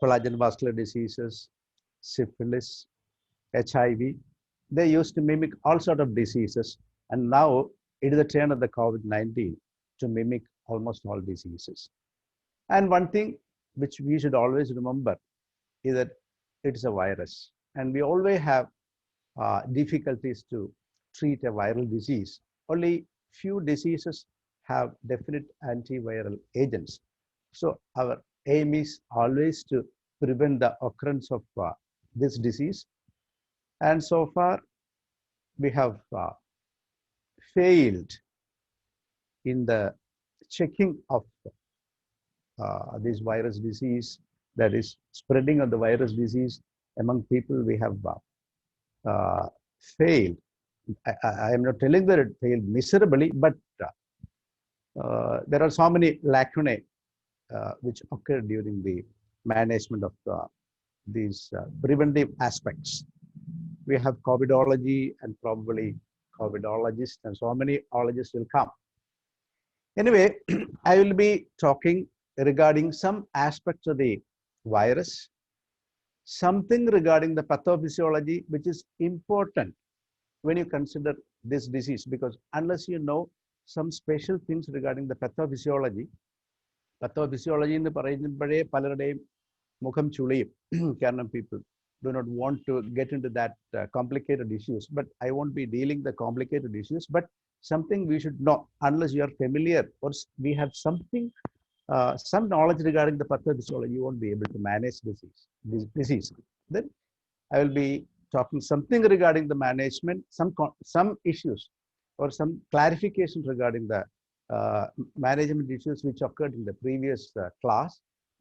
collagen vascular diseases, syphilis, HIV. They used to mimic all sort of diseases. And now it is the turn of the COVID-19 to mimic almost all diseases. And one thing which we should always remember is that it is a virus. And we always have difficulties to treat a viral disease. Only few diseases have definite antiviral agents. So our aim is always to prevent the occurrence of this disease. And so far, we have failed in the checking of this virus disease, that is spreading of the virus disease among people. We have failed. I am not telling that it failed miserably, but there are so many lacunae which occur during the management of these preventive aspects. We have COVIDology and probably COVIDologists, and so many ologists will come. Anyway, I will be talking regarding some aspects of the virus, something regarding the pathophysiology, which is important when you consider this disease, because unless you know some special things regarding the pathophysiology in the പറയുമ്പോഴേ പലരുടെയും മുഖം ചുളിയും കാരണം people do not want to get into that complicated issues, but I won't be dealing the complicated issues, but something we should know unless you are familiar or we have something, some knowledge regarding the pathophysiology, you won't be able to manage this disease. Then I will be talking something regarding the management, some issues or some clarification regarding the management issues which occurred in the previous class.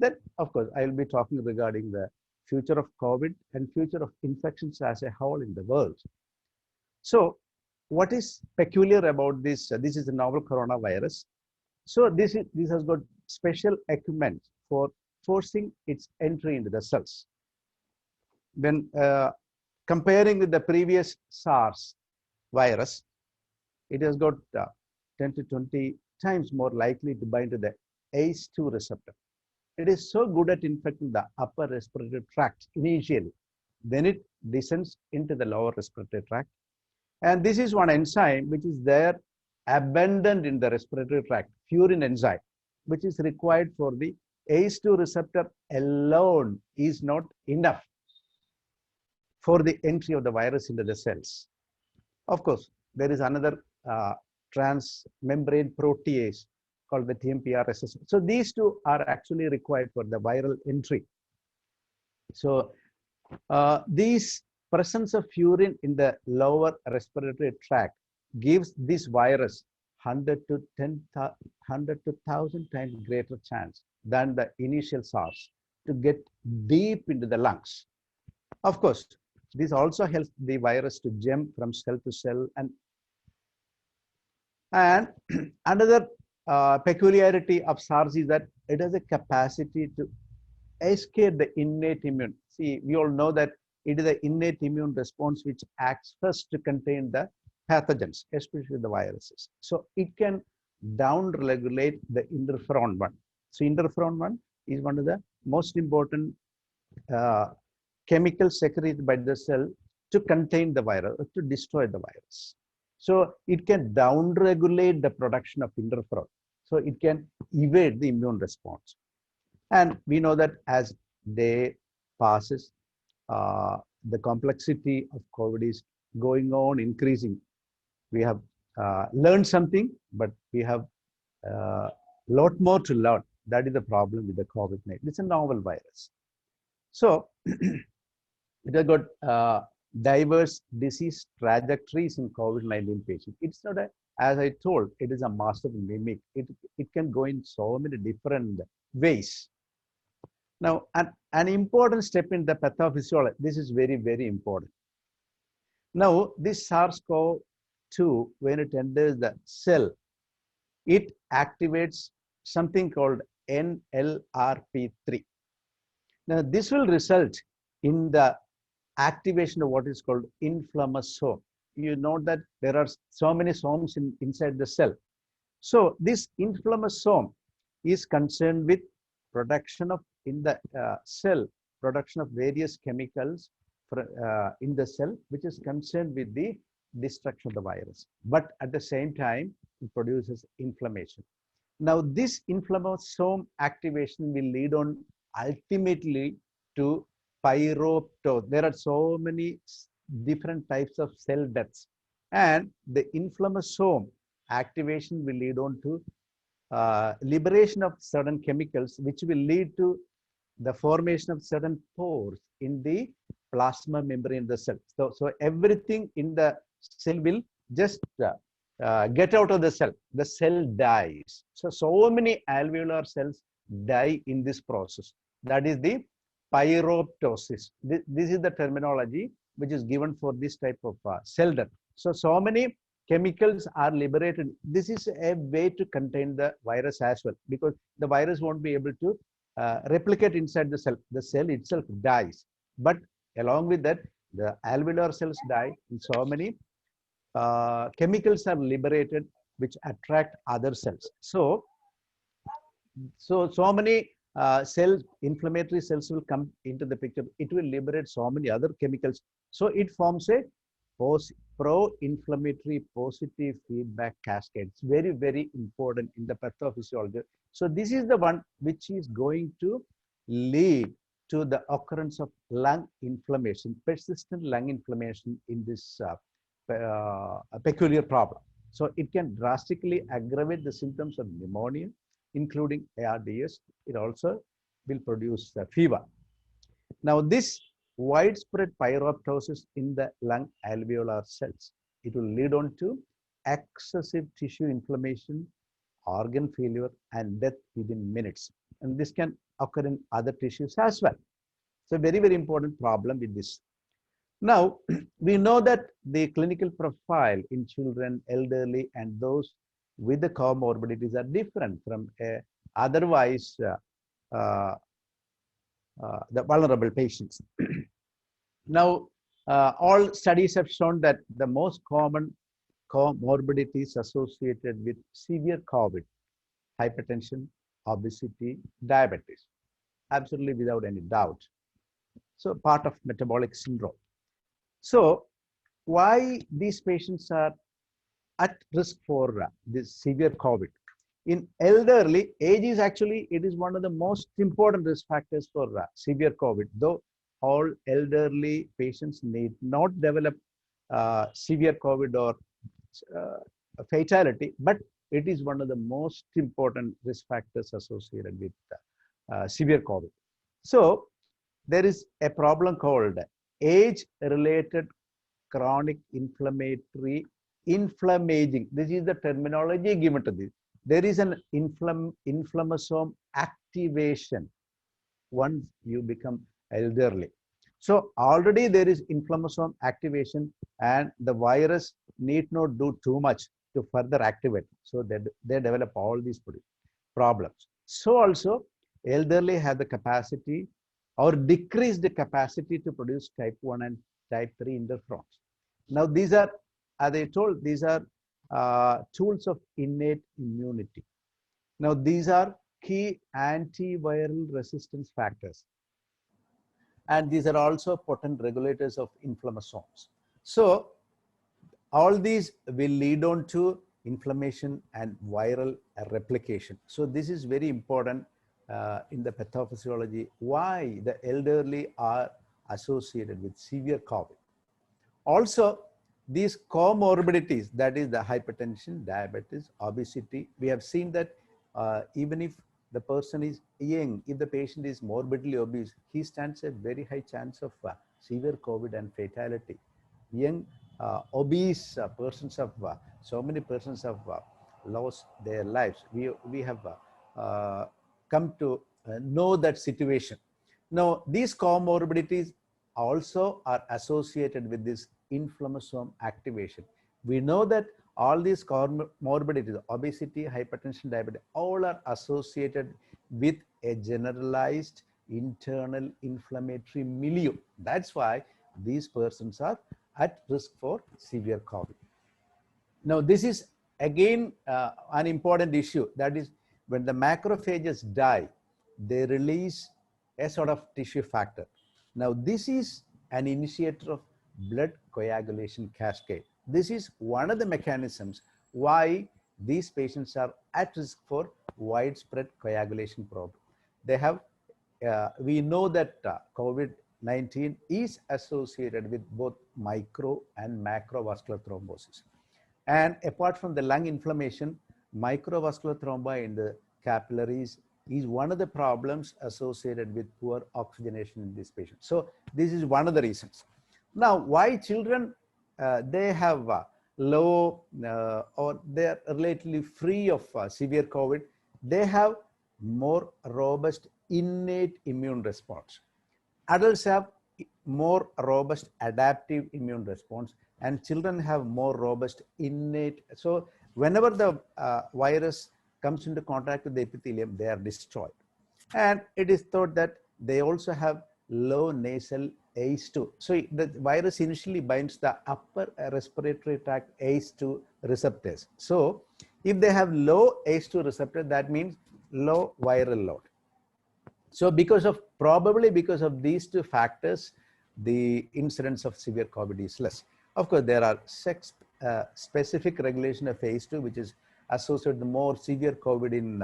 Then, of course, I will be talking regarding the future of COVID and future of infections as a whole in the world. So, what is peculiar about this? This is a novel coronavirus. So, this has got special equipment for forcing its entry into the cells. When comparing with the previous SARS virus, it has got 10 to 20 times more likely to bind to the ACE2 receptor. It is so good at infecting the upper respiratory tract initially. Then it descends into the lower respiratory tract. And this is one enzyme which is there abundant in the respiratory tract, furin enzyme, which is required for the ACE2 receptor alone is not enough for the entry of the virus into the cells. Of course, there is another transmembrane protease called the TMPRSS. So these two are actually required for the viral entry. So these presence of furin in the lower respiratory tract gives this virus 100 to 1,000 times greater chance than the initial SARS to get deep into the lungs. Of course, this also helps the virus to jump from cell to cell. And another peculiarity of SARS is that it has a capacity to escape the innate immune. See, we all know that it is the innate immune response which acts first to contain the pathogens, especially the viruses. So it can down-regulate the interferon 1. So interferon 1 is one of the most important chemicals secreted by the cell to contain the virus, to destroy the virus. So it can down-regulate the production of interferon. So it can evade the immune response. And we know that as day passes, the complexity of COVID is going on, increasing. We have learned something, but we have a lot more to learn. That is the problem with the COVID-19. It's a novel virus. So it has got diverse disease trajectories in COVID-19 patients. It's not as I told, it is a master mimic. It can go in so many different ways. Now, an important step in the pathophysiology, this is very, very important. Now, this SARS-CoV-2, when it enters the cell, it activates something called NLRP3. Now, this will result in the activation of what is called inflammasome. You know that there are so many somes inside the cell. So this inflammasome is concerned with production of in the cell, production of various chemicals in the cell, which is concerned with the destruction of the virus. But at the same time, it produces inflammation. Now, this inflammasome activation will lead on ultimately to pyroptose. There are so many different types of cell deaths, and the inflammasome activation will lead on to liberation of certain chemicals, which will lead to the formation of certain pores in the plasma membrane of the cell. So everything in the cell will just get out of the cell. The cell dies. So many alveolar cells die in this process. That is the pyroptosis. This is the terminology which is given for this type of cell death. So many chemicals are liberated. This is a way to contain the virus as well, because the virus won't be able to replicate inside the cell. The cell itself dies. But along with that, the alveolar cells die, and so many chemicals are liberated which attract other cells. So many cells, inflammatory cells will come into the picture. It will liberate so many other chemicals. So it forms a pro-inflammatory positive feedback cascade. It's very, very important in the pathophysiology. So this is the one which is going to lead to the occurrence of lung inflammation, persistent lung inflammation in this peculiar problem. So it can drastically aggravate the symptoms of pneumonia, including ARDS. It also will produce fever. Now, this widespread pyroptosis in the lung alveolar cells, it will lead on to excessive tissue inflammation, organ failure, and death within minutes. And this can occur in other tissues as well. So very, very important problem with this. Now, we know that the clinical profile in children, elderly, and those with the comorbidities are different from otherwise the vulnerable patients. Now, all studies have shown that the most common comorbidities associated with severe COVID, hypertension, obesity, diabetes, absolutely without any doubt. So part of metabolic syndrome. So why these patients are at risk for this severe COVID? In elderly, age is actually, it is one of the most important risk factors for severe COVID, though all elderly patients need not develop severe COVID or fatality, but it is one of the most important risk factors associated with severe COVID. So there is a problem called age-related chronic inflammatory inflammaging. This is the terminology given to this. There is an inflammasome activation once you become elderly. So already there is inflammasome activation, and the virus need not do too much to further activate. So they develop all these problems. So also elderly have the capacity or decrease the capacity to produce type 1 and type 3 interferons. Now these are, as I told, these are tools of innate immunity. Now these are key antiviral resistance factors, and these are also potent regulators of inflammasomes. So all these will lead on to inflammation and viral replication. So this is very important in the pathophysiology, why the elderly are associated with severe COVID. Also, these comorbidities, that is the hypertension, diabetes, obesity, we have seen that even if the person is young, if the patient is morbidly obese, he stands a very high chance of severe COVID and fatality. Young obese persons have, so many persons have lost their lives. We have come to know that situation. Now, these comorbidities also are associated with this inflammasome activation. We know that all these comorbidities, obesity, hypertension, diabetes, all are associated with a generalized internal inflammatory milieu. That's why these persons are at risk for severe COVID. Now, this is again an important issue. That is, when the macrophages die, they release a sort of tissue factor. Now, this is an initiator of blood coagulation cascade. This is one of the mechanisms why these patients are at risk for widespread coagulation problem. They have, we know that COVID-19 is associated with both micro and macrovascular thrombosis. And apart from the lung inflammation, microvascular thrombi in the capillaries is one of the problems associated with poor oxygenation in these patients. So this is one of the reasons. Now, why children, they have low or they are relatively free of severe COVID, they have more robust innate immune response. Adults have more robust adaptive immune response, and children have more robust innate. So whenever the virus comes into contact with the epithelium, they are destroyed. And it is thought that they also have low nasal ACE2. So the virus initially binds the upper respiratory tract ACE2 receptors. So if they have low ACE2 receptor, that means low viral load. So probably because of these two factors, the incidence of severe COVID is less. Of course, there are sex specific regulation of ACE2, which is associated with more severe COVID in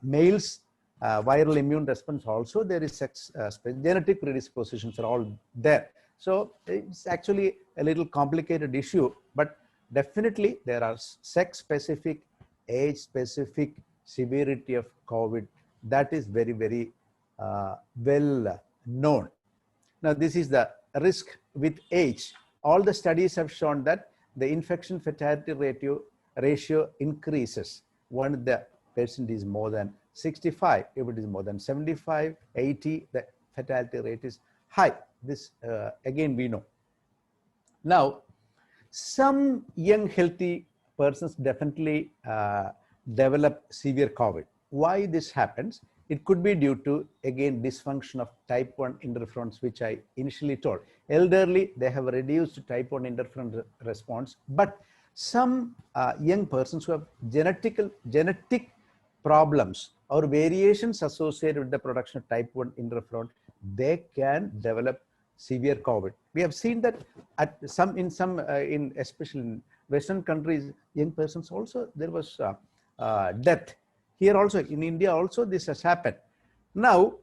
males. Viral immune response also, there is sex genetic predispositions are all there. So it's actually a little complicated issue, but definitely there are sex specific, age specific severity of COVID that is very, very well known. Now, this is the risk with age. All the studies have shown that the infection fatality ratio increases when the patient is more than 65. If it is more than 75, 80, the fatality rate is high. This again we know. Now, some young healthy persons definitely develop severe COVID. Why this happens? It could be due to, again, dysfunction of type 1 interferons, which I initially told. Elderly, they have reduced type 1 interferon response, but some young persons who have genetic problems or variations associated with the production of type 1 interferon, they can develop severe COVID. We have seen that especially in Western countries, young persons also, there was death. Here also, in India also, this has happened. Now,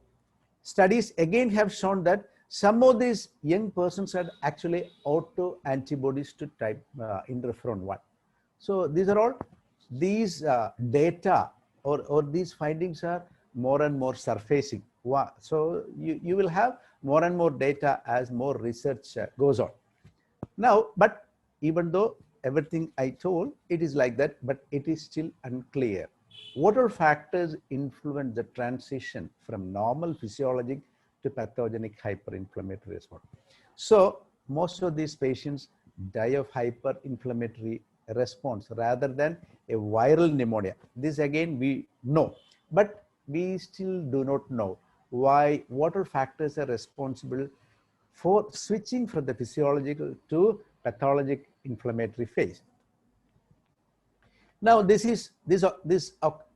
studies again have shown that some of these young persons had actually auto-antibodies to type interferon 1. So these are all, these data or these findings are more and more surfacing. So you will have more and more data as more research goes on. Now, but even though everything I told, it is like that, but it is still unclear. What are factors influence the transition from normal physiologic to pathogenic hyperinflammatory response? So most of these patients die of hyperinflammatory response rather than a viral pneumonia. This again we know, but we still do not know what are factors are responsible for switching from the physiological to pathologic inflammatory phase. Now, this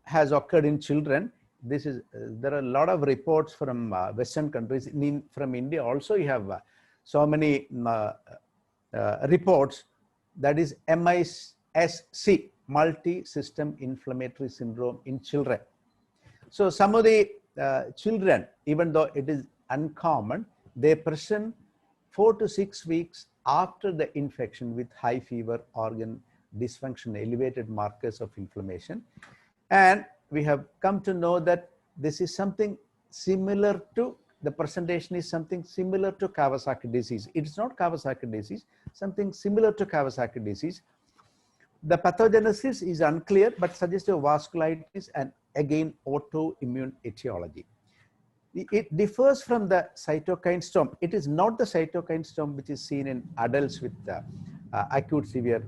has occurred in children. There are a lot of reports from Western countries. From India also, you have so many reports. That is MIS-C, multi-system inflammatory syndrome in children. So some of the children, even though it is uncommon, they present 4 to 6 weeks after the infection with high fever, organ dysfunction, elevated markers of inflammation. And we have come to know that this is something similar to, the presentation is something similar to Kawasaki disease. It's not Kawasaki disease, something similar to Kawasaki disease. The pathogenesis is unclear, but suggests a vasculitis and again autoimmune etiology. It differs from the cytokine storm. It is not the cytokine storm which is seen in adults with acute severe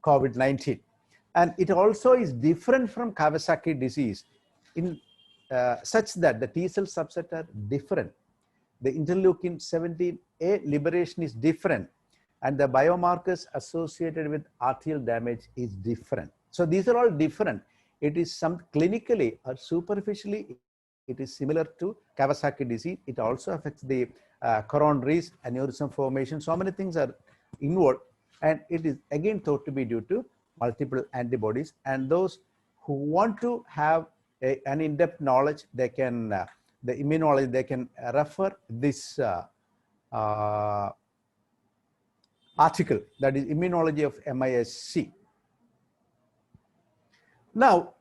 COVID-19. And it also is different from Kawasaki disease in such that the T cell subset are different. The interleukin 17A liberation is different, and the biomarkers associated with arterial damage is different. So these are all different. It is some clinically or superficially It is similar to Kawasaki disease. It also affects the coronaries, aneurysm formation. So many things are involved, and it is again thought to be due to multiple antibodies. And those who want to have an in-depth knowledge, they can the immunology, they can refer this article, that is Immunology of MISC. Now,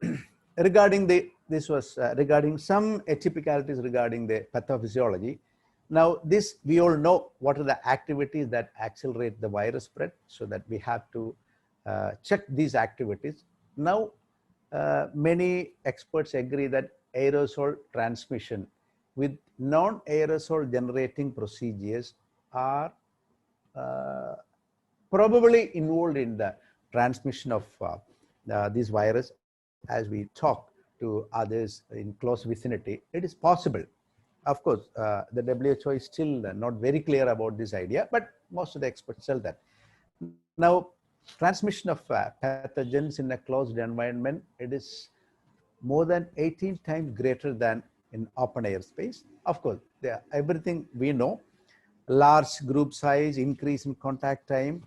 regarding this was regarding some atypicalities regarding the pathophysiology. Now, this we all know what are the activities that accelerate the virus spread, so that we have to check these activities. Now, many experts agree that aerosol transmission with non-aerosol generating procedures are probably involved in the transmission of this virus. As we talk to others in close vicinity, it is possible. Of course, the WHO is still not very clear about this idea, but most of the experts tell that. Now, transmission of pathogens in a closed environment, it is more than 18 times greater than in open air space. Of course, everything we know, large group size, increase in contact time.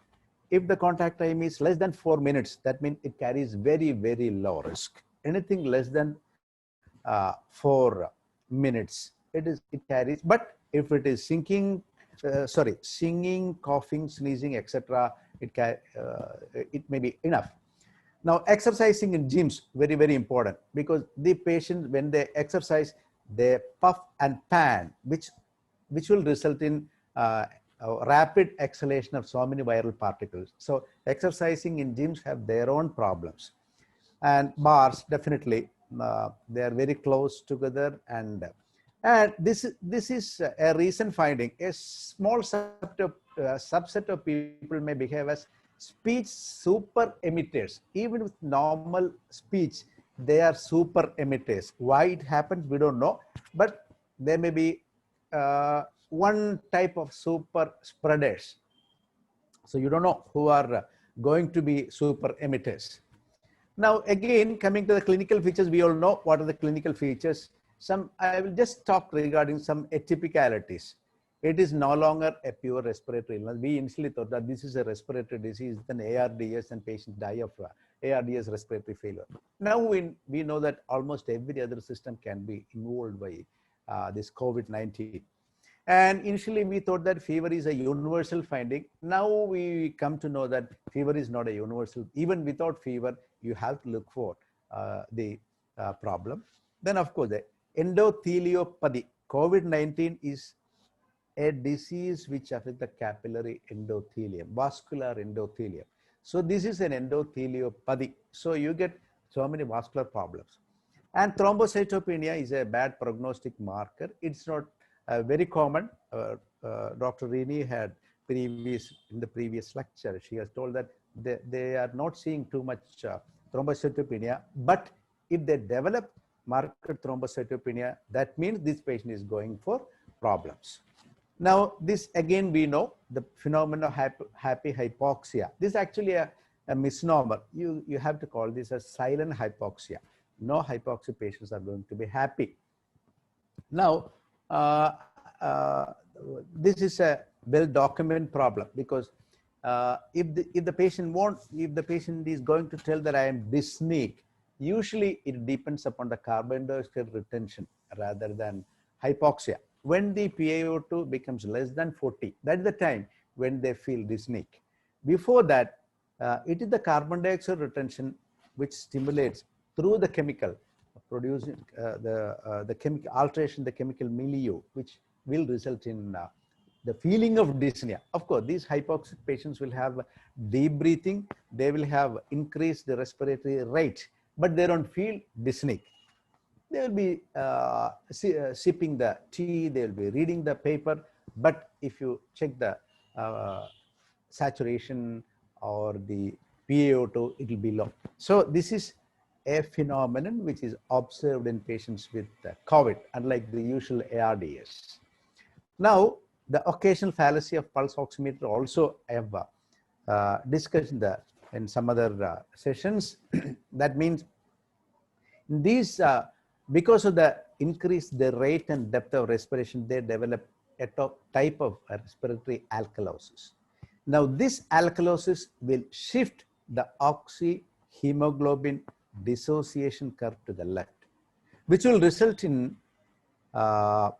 If the contact time is less than 4 minutes, that means it carries very, very low risk. Anything less than 4 minutes, it carries. But if it is singing, coughing, sneezing, etc., it may be enough. Now, exercising in gyms, very, very important, because the patients, when they exercise, they puff and pan, which will result in rapid exhalation of so many viral particles. So exercising in gyms have their own problems. And bars, definitely, they are very close together. And this is a recent finding. A small subset of people may behave as speech super emitters. Even with normal speech, they are super emitters. Why it happens, we don't know. But there may be one type of super spreaders. So you don't know who are going to be super emitters. Now, again, coming to the clinical features, we all know what are the clinical features. I will just talk regarding some atypicalities. It is no longer a pure respiratory illness. We initially thought that this is a respiratory disease, then ARDS, and patients die of ARDS respiratory failure. Now we know that almost every other system can be involved by this COVID-19. And initially we thought that fever is a universal finding. Now we come to know that fever is not a universal. Even without fever, you have to look for the problem. Then of course, the endotheliopathy. COVID-19 is a disease which affects the capillary endothelium, vascular endothelium. So this is an endotheliopathy. So you get so many vascular problems. And thrombocytopenia is a bad prognostic marker. It's not very common. Dr. Rini had in the previous lecture, she has told that they are not seeing too much thrombocytopenia, but if they develop marked thrombocytopenia, that means this patient is going for problems. Now, this again we know the phenomenon of happy hypoxia. This is actually a misnomer. You have to call this a silent hypoxia. No hypoxia patients are going to be happy. Now, this is a well-documented problem, because if the patient is going to tell that I am dyspneic, usually it depends upon the carbon dioxide retention rather than hypoxia. When the PaO2 becomes less than 40, that's the time when they feel dyspneic. Before that, it is the carbon dioxide retention which stimulates through the chemical, producing the chemical alteration, the chemical milieu, which will result in the feeling of dyspnea. Of course, these hypoxic patients will have deep breathing, they will have increased the respiratory rate, but they don't feel dyspneic. They will be sipping the tea, they will be reading the paper, but if you check the saturation or the PaO2, it will be low. So this is a phenomenon which is observed in patients with COVID, unlike the usual ARDS. Now, the occasional fallacy of pulse oximeter also I have discussed in some other sessions. That means these, because of the increase the rate and depth of respiration, they develop a type of respiratory alkalosis. Now, this alkalosis will shift the oxyhemoglobin dissociation curve to the left, which will result in a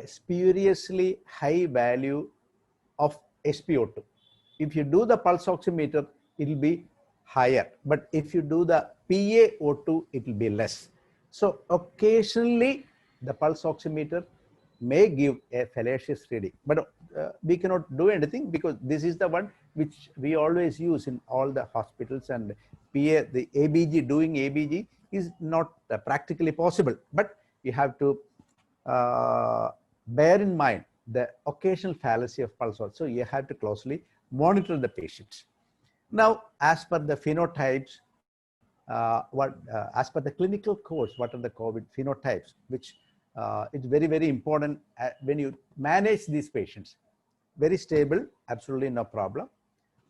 spuriously high value of SpO2. If you do the pulse oximeter, it will be higher. But if you do the PaO2, it will be less. So occasionally, the pulse oximeter may give a fallacious reading. But we cannot do anything because this is the one which we always use in all the hospitals, and the ABG, doing ABG is not practically possible. But you have to bear in mind the occasional fallacy of pulse ox. So you have to closely monitor the patients. Now, as per the phenotypes, as per the clinical course, what are the COVID phenotypes, which is very, very important when you manage these patients. Very stable, absolutely no problem.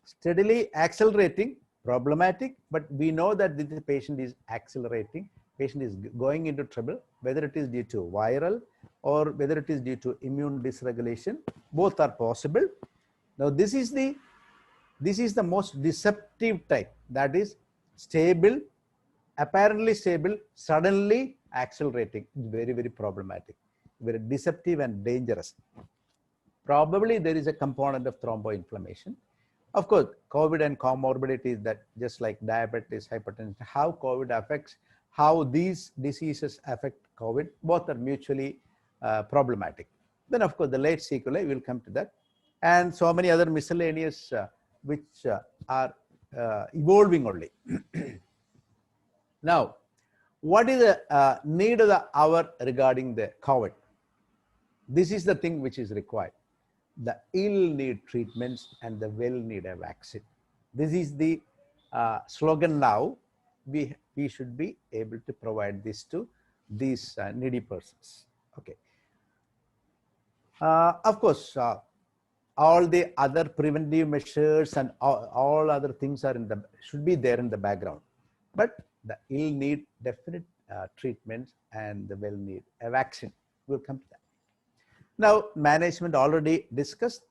Steadily accelerating, problematic, but we know that the patient is accelerating, patient is going into trouble, whether it is due to viral or whether it is due to immune dysregulation, both are possible. Now, this is the most deceptive type, that is stable, apparently stable, suddenly accelerating. Very, very problematic, very deceptive and dangerous. Probably there is a component of thromboinflammation. Of course, COVID and comorbidities, that just like diabetes, hypertension, how COVID affects, how these diseases affect COVID, both are mutually problematic. Then, of course, the late sequelae, will come to that, and so many other miscellaneous which are evolving only. Now, what is the need of the hour regarding the COVID? This is the thing which is required. The ill need treatments and the well need a vaccine. This is the slogan now. We should be able to provide this to these needy persons. Okay. Of course, all the other preventive measures and all other things are should be there in the background, but the ill need definite treatments and the well need a vaccine. We'll come to that. Now, management already discussed.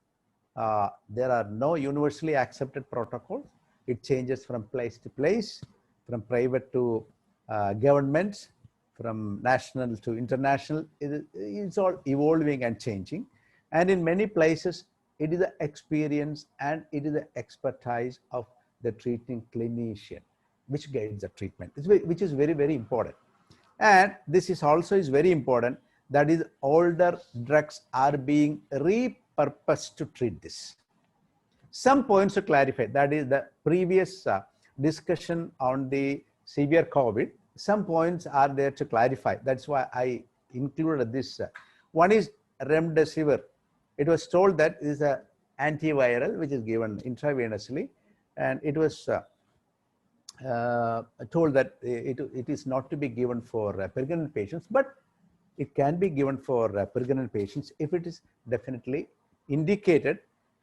There are no universally accepted protocols. It changes from place to place, from private to governments, from national to international. It's all evolving and changing. And in many places, it is the experience and it is the expertise of the treating clinician which guides the treatment, which is very, very important. And this is also very important. That is, older drugs are being repurposed to treat this. Some points to clarify. That is the previous discussion on the severe COVID. Some points are there to clarify. That's why I included this. One is remdesivir. It was told that it is an antiviral which is given intravenously, and it was told that it is not to be given for pregnant patients, but it can be given for pregnant patients if it is definitely indicated.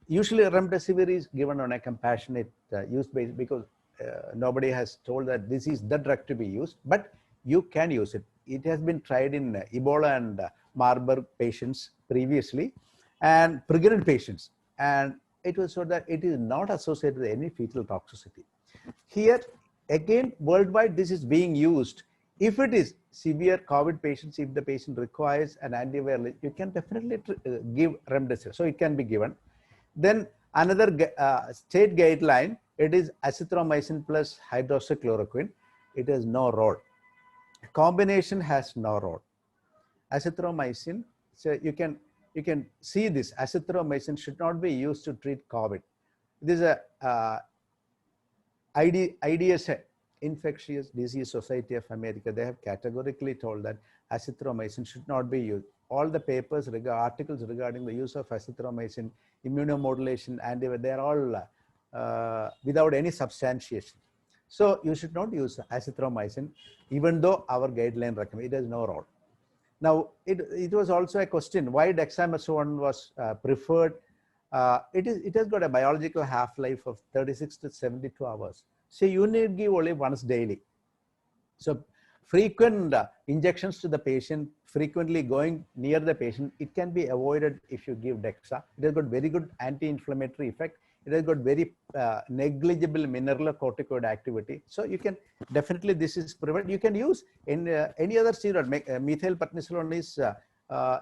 Usually, remdesivir is given on a compassionate use basis because nobody has told that this is the drug to be used, but you can use it. It has been tried in Ebola and Marburg patients previously and pregnant patients, and it was shown that it is not associated with any fetal toxicity. Here, again, worldwide, this is being used. If it is severe COVID patients, if the patient requires an antiviral, you can definitely give remdesivir. So it can be given. Then another state guideline, it is azithromycin plus hydroxychloroquine. It has no role. Combination has no role. Azithromycin, so you can see this. Azithromycin should not be used to treat COVID. This is a IDSA, Infectious Disease Society of America. They have categorically told that azithromycin should not be used. All the papers, articles regarding the use of azithromycin, immunomodulation, and they are all without any substantiation. So you should not use azithromycin, even though our guideline recommends. It has no role. Now, it was also a question why dexamethasone was preferred. It has got a biological half-life of 36 to 72 hours. So you need to give only once daily. So frequent injections to the patient, frequently going near the patient, it can be avoided if you give DEXA. It has got very good anti-inflammatory effect. It has got very negligible mineralocorticoid activity. So you can definitely, this is preferred. You can use in any other steroid. Methylprednisolone is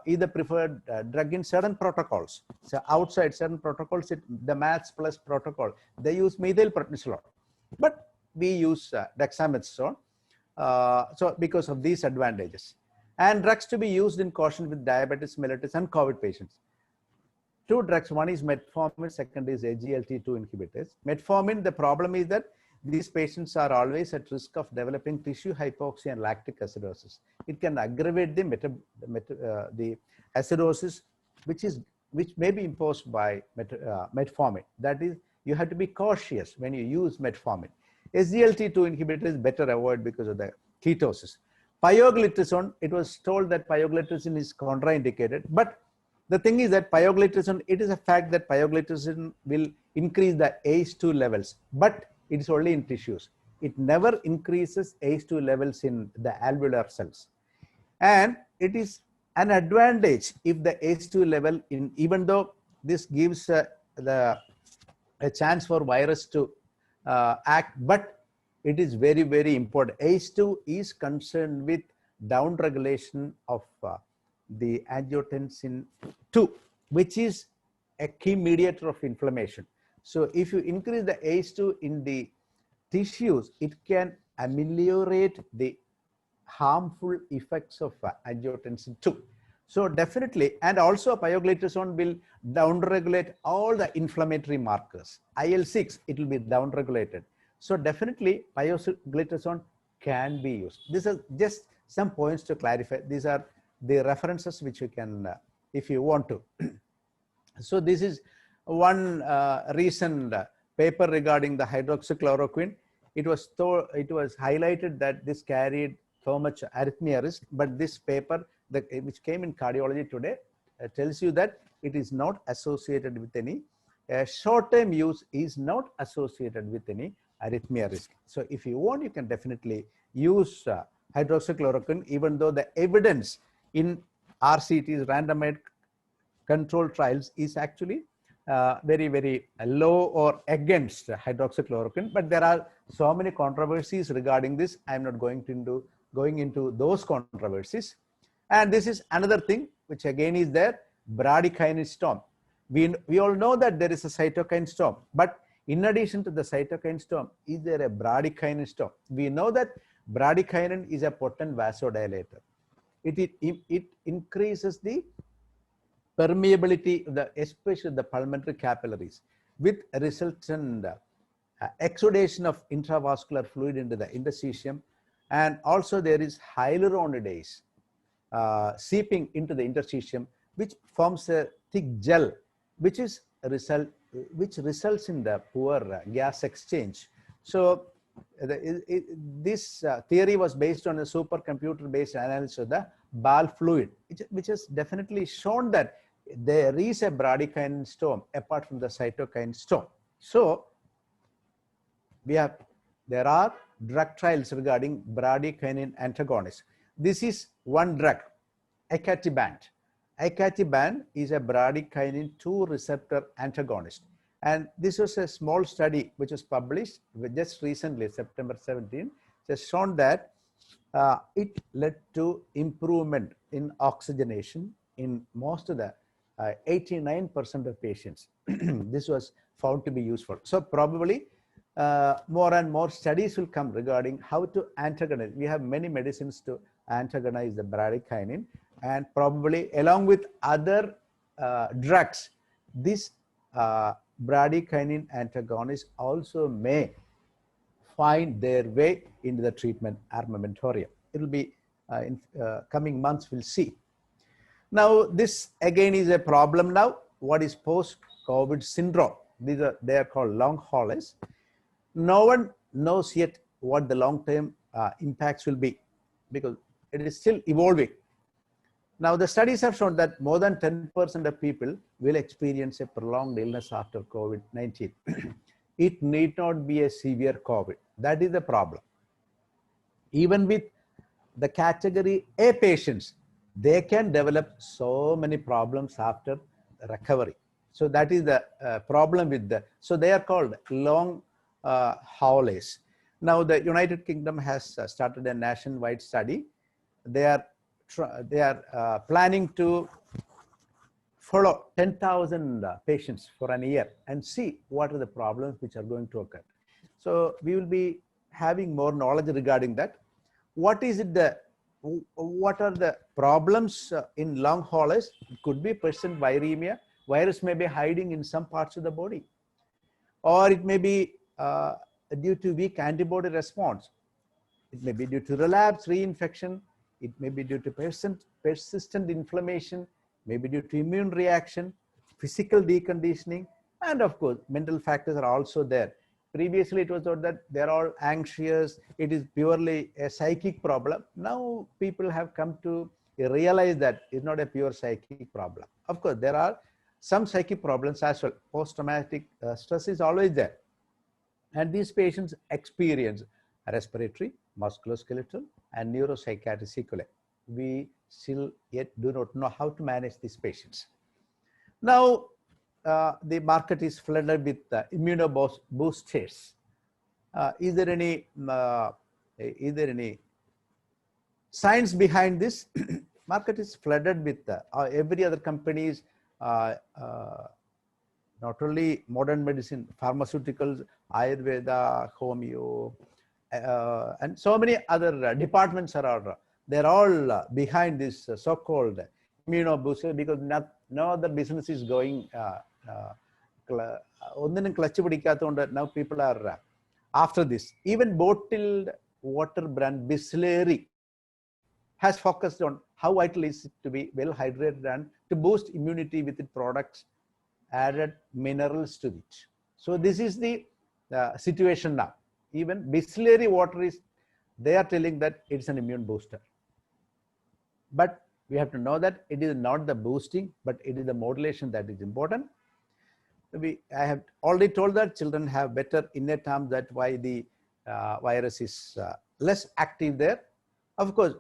either preferred drug in certain protocols. So outside certain protocols, the MATS plus protocol, they use methylprednisolone, but we use dexamethasone. So because of these advantages, and drugs to be used in caution with diabetes mellitus and COVID patients. Two drugs, one is metformin, second is SGLT2 inhibitors. Metformin, the problem is that these patients are always at risk of developing tissue hypoxia and lactic acidosis. It can aggravate the acidosis, which may be imposed by metformin. That is, you have to be cautious when you use metformin. SGLT2 inhibitors better avoid because of the ketosis. Pioglitazone, it was told that pioglitazone is contraindicated, but the thing is that pioglitazone, it is a fact that pioglitazone will increase the ACE2 levels, but it is only in tissues. It never increases ACE2 levels in the alveolar cells. And it is an advantage if the ACE2 level, even though this gives a chance for virus to act, but it is very, very important. ACE2 is concerned with downregulation of the angiotensin 2, which is a key mediator of inflammation. So if you increase the ACE2 in the tissues, it can ameliorate the harmful effects of angiotensin 2. So definitely, and also pioglitazone will downregulate all the inflammatory markers. IL-6, it will be downregulated. So definitely, pioglitazone can be used. These are just some points to clarify. These are the references which you can, if you want to. So this is one recent paper regarding the hydroxychloroquine. It was highlighted that this carried so much arrhythmia risk, but this paper which came in Cardiology Today tells you that it is not associated with any short-term use is not associated with any arrhythmia risk. So if you want, you can definitely use hydroxychloroquine, even though the evidence in RCTs, randomized control trials, is actually very, very low or against hydroxychloroquine. But there are so many controversies regarding this. I'm not going into those controversies. And this is another thing which again is there, bradykinin storm. We all know that there is a cytokine storm, but in addition to the cytokine storm, is there a bradykinin storm? We know that bradykinin is a potent vasodilator. It increases the permeability, especially the pulmonary capillaries, with a resultant exudation of intravascular fluid into the interstitium. And also there is hyaluronidase seeping into the interstitium, which forms a thick gel, which results in the poor gas exchange. So this theory was based on a supercomputer-based analysis of the ball fluid, which has definitely shown that there is a bradykinin storm apart from the cytokine storm. So there are drug trials regarding bradykinin antagonists. This is one drug, icatibant. Icatibant is a bradykinin 2 receptor antagonist. And this was a small study which was published just recently, September 17. It has shown that it led to improvement in oxygenation in most of the 89% of patients. This was found to be useful. So probably more and more studies will come regarding how to antagonize. We have many medicines to antagonize the bradykinin, and probably along with other drugs, this bradykinin antagonists also may find their way into the treatment armamentarium. It will be in coming months, we'll see. Now, this again is a problem now. What is post-COVID syndrome? They are called long haulers. No one knows yet what the long-term impacts will be, because it is still evolving. Now, the studies have shown that more than 10% of people will experience a prolonged illness after COVID-19. It need not be a severe COVID. That is the problem. Even with the category A patients, they can develop so many problems after recovery. So that is the problem with the, so they are called long haulers. Now the United Kingdom has started a nationwide study. They are planning to follow 10,000 patients for an year and see what are the problems which are going to occur. So we will be having more knowledge regarding that. What is it what are the problems in long haulers? It could be persistent viremia. Virus may be hiding in some parts of the body, or it may be due to weak antibody response. It may be due to relapse, reinfection. It may be due to persistent inflammation, maybe due to immune reaction, physical deconditioning, and of course, mental factors are also there. Previously, it was thought that they're all anxious. It is purely a psychic problem. Now, people have come to realize that it's not a pure psychic problem. Of course, there are some psychic problems as well. Post-traumatic stress is always there. And these patients experience respiratory, musculoskeletal, and neuropsychiatric sequelae. We still yet do not know how to manage these patients. Now, the market is flooded with immunoboosters. Is there any science behind this? Market is flooded with every other companies, not only modern medicine, pharmaceuticals, Ayurveda, homeo, and so many other departments are they're all behind this so-called immunobooster, because no other business is going. Now people are after this. Even bottled water brand Bisleri has focused on how vital is it to be well hydrated and to boost immunity with its products, added minerals to it. So this is the situation now. Even Bisleri water is, they are telling that it's an immune booster. But we have to know that it is not the boosting, but it is the modulation that is important. I have already told that children have better innate arms, that's why the virus is less active there. Of course,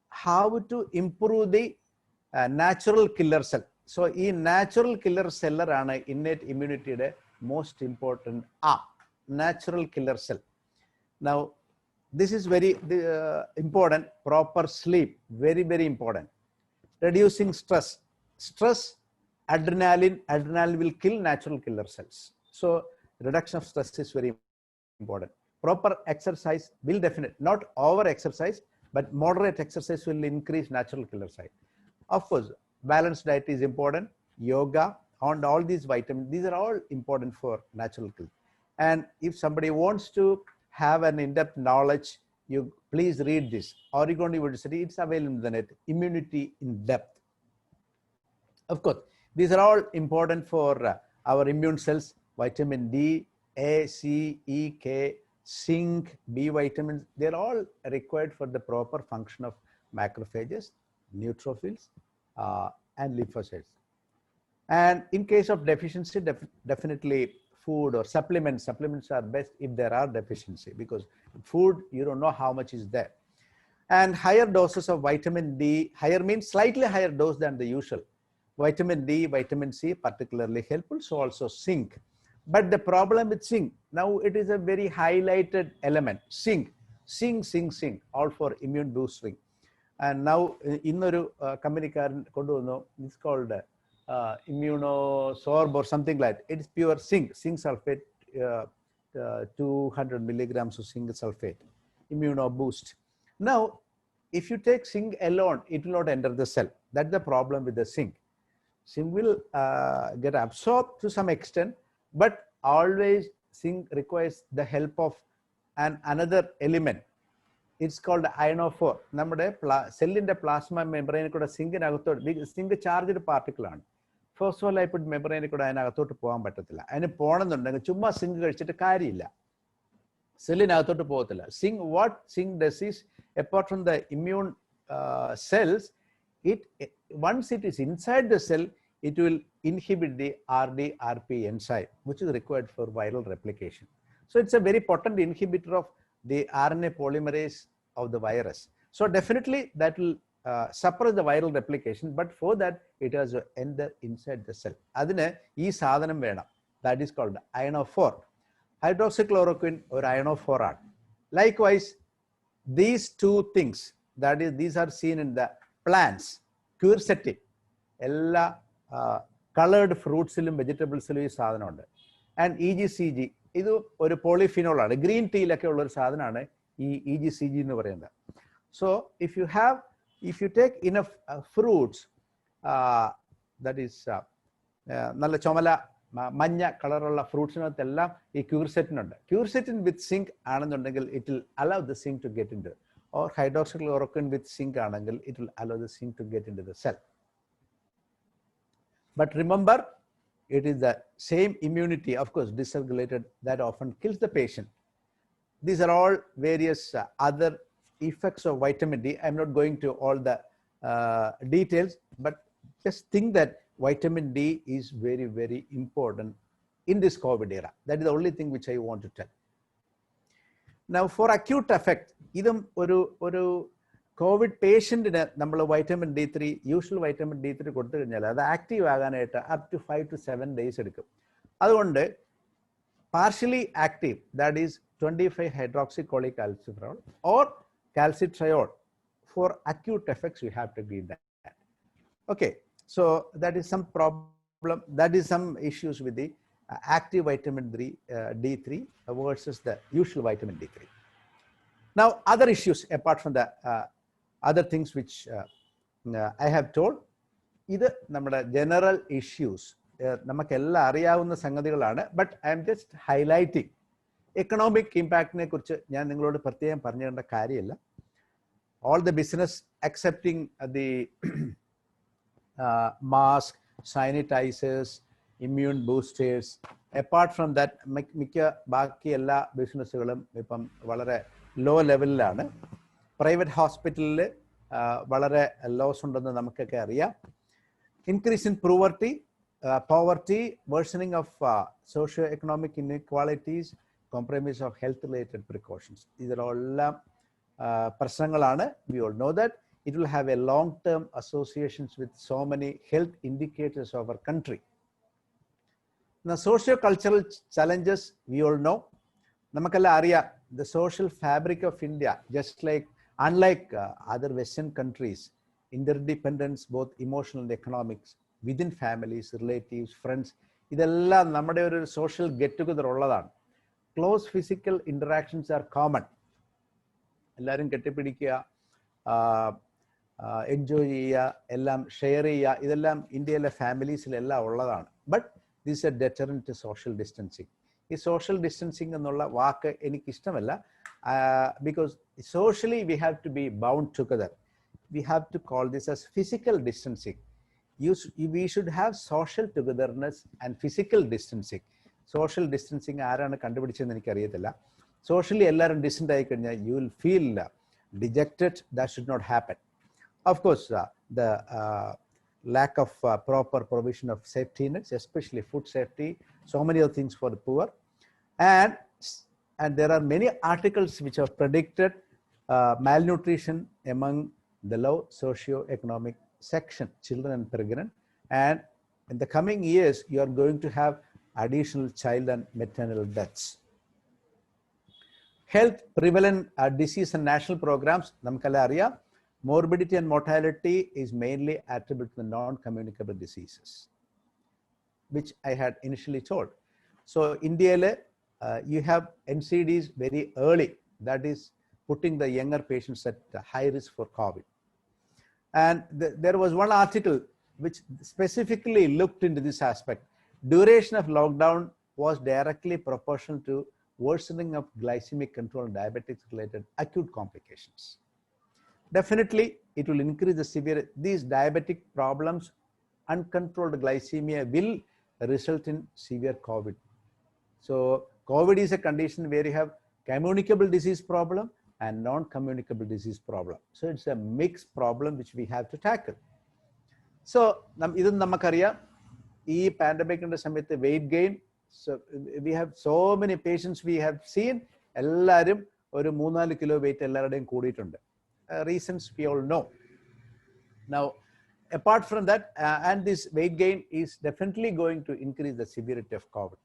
how to improve the natural killer cell. So, in natural killer cell is innate immunity most important natural killer cell. Now, this is very important. Proper sleep, very, very important. Reducing stress. Stress, adrenaline will kill natural killer cells. So, reduction of stress is very important. Proper exercise will definitely, not over exercise, but moderate exercise will increase natural killer cell. Of course, balanced diet is important. Yoga and all these vitamins, these are all important for natural kill. And if somebody wants to have an in-depth knowledge, you please read this. Oregon University, it's available in the net, Immunity in Depth. Of course, these are all important for our immune cells. Vitamin D, A, C, E, K, zinc, B vitamins, they're all required for the proper function of macrophages, neutrophils, and lymphocytes. And in case of deficiency, definitely food or supplements are best if there are deficiency, because food, you don't know how much is there. And higher doses of vitamin D, higher means slightly higher dose than the usual. Vitamin D, vitamin C, particularly helpful, so also zinc. But the problem with zinc, now it is a very highlighted element, zinc, all for immune boosting. And now in the company it's called Immunosorb or something like that. It's pure zinc sulfate, 200 milligrams of zinc sulfate, immunoboost. Now, if you take zinc alone, it will not enter the cell. That's the problem with the zinc. Zinc will get absorbed to some extent, but always zinc requires the help of another element. It's called ionophore. Our cell in the plasma membrane is zinc charged particle. Phospholipid membrane is zinc, what zinc does is, apart from the immune cells, once it is inside the cell, it will inhibit the RD-RP enzyme, which is required for viral replication. So it's a very potent inhibitor of the RNA polymerase of the virus. So definitely that will suppress the viral replication, but for that it has to enter inside the cell. Adine ee sadhanam venam. That is called ionophore. Hydroxychloroquine or ionophore ആണ്. Likewise, these two things, that is, these are seen in the plants, quercetin, എല്ലാ colored fruitsലും വെജിറ്റബിൾസിലും ഈ സാധനമുണ്ട്. And EGCG ഇത് ഒരു പോളിഫിനോളാണ്, green ടീയിലൊക്കെ ഉള്ള ഒരു സാധനമാണ് ഈ EGCG എന്ന് പറയുന്നത്. So if you take enough fruits, that is നല്ല ചുമല മഞ്ഞ കളറുള്ള ഫ്രൂട്ട്സിനകത്തെല്ലാം ഈ ക്യൂർസെറ്റിൻ ഉണ്ട്. ക്യൂർസെറ്റിൻ വിത്ത് സിങ്ക് ആണെന്നുണ്ടെങ്കിൽ it will allow the zinc to get in to, or hydroxychloroquine with zinc ആണെങ്കിൽ it will allow the zinc to get in to the cell. But remember, it is the same immunity, of course, dysregulated, that often kills the patient. These are all various other effects of vitamin D. I'm not going to all the details, but just think that vitamin D is very, very important in this COVID era. That is the only thing which I want to tell. Now, for acute effect, idum oru COVID പേഷ്യൻറ്റിന് നമ്മൾ vitamin D3, usual vitamin D3 കൊടുത്തു കഴിഞ്ഞാൽ അത് active ആകാനായിട്ട് up to 5 to 7 days എടുക്കും. അതുകൊണ്ട് partially active, that is 25 hydroxycholic calciferol or calcitriol, for acute effects you have to give that. Okay, so that is some problem, that is some issues with the active vitamin D3 versus the usual vitamin D3. Now, other issues apart from the other things which I have told, ഇത് നമ്മുടെ general issues നമുക്കെല്ലാം അറിയാവുന്ന സംഗതികളാണ്. But I'm just highlighting. Economic ഇമ്പാക്റ്റിനെ കുറിച്ച് ഞാൻ നിങ്ങളോട് പ്രത്യേകം പറഞ്ഞു തരേണ്ട കാര്യമില്ല. All the business accepting the mask, sanitizers, immune boosters. Apart from that, മിക്ക ബാക്കി എല്ലാ ബിസിനസ്സുകളും ഇപ്പം വളരെ ലോ ലെവലിലാണ്. പ്രൈവറ്റ് ഹോസ്പിറ്റലിൽ വളരെ ലോസ് ഉണ്ടെന്ന് നമുക്കൊക്കെ അറിയാം. Increase in poverty, worsening of socio-economic inequalities, compromise of health-related precautions. ഇതെല്ലാം പ്രശ്നങ്ങളാണ്. We all know that. It will have a long-term associations with so many health indicators of our country. Now, socio-cultural challenges, we all know. നമുക്കെല്ലാം അറിയാം, the social fabric of India, just like, unlike other Western countries, interdependence, both emotional and economics, within families, relatives, friends, ഇതെല്ലാം നമ്മുടെ ഒരു social get together ഉള്ളതാണ്. Close physical interactions are common. എല്ലാവരും കെട്ടിപ്പിടിക്കുക, enjoy ചെയ്യുക, എല്ലാം ഷെയർ ചെയ്യുക, ഇതെല്ലാം ഇന്ത്യയിലെ ഫാമിലീസിലെല്ലാം ഉള്ളതാണ്. But this a deterrent to social distancing. ഈ സോഷ്യൽ ഡിസ്റ്റൻസിങ് എന്നുള്ള വാക്ക് എനിക്കിഷ്ടമല്ല. Because socially we have to be bound together. We have to call this as physical distancing. We should have social togetherness and physical distancing. Social distancing ആരാണ് കണ്ടുപിടിച്ചതെന്ന് എനിക്കറിയത്തില്ല. Socially എല്ലാവരും distant ആയി കഴിഞ്ഞാൽ you will feel dejected. That should not happen. Of course, the lack of proper provision of safety nets, especially food safety, so many other things for the poor. And there are many articles which have predicted malnutrition among the low socio-economic section, children and pregnant, and in the coming years you are going to have additional child and maternal deaths. Health prevalent disease and national programs, namukalla ariyam, morbidity and mortality is mainly attributed to the non-communicable diseases, which I had initially told. So India you have NCDs very early, that is putting the younger patients at high risk for COVID. And there was one article which specifically looked into this aspect. Duration of lockdown was directly proportional to worsening of glycemic control and diabetics related acute complications. Definitely, it will increase the severe, these diabetic problems, uncontrolled glycemia will result in severe COVID. So COVID is a condition where you have communicable disease problem and non-communicable disease problem. So it's a mixed problem which we have to tackle. So idum namakariya, ee pandemic inde samayathe weight gain, so we have so many patients we have seen, ellarum oru 3-4 kilo weight ellarudeയും കൂടിയിട്ടുണ്ട്. reasons we all know. Now, apart from that, and this weight gain is definitely going to increase the severity of COVID.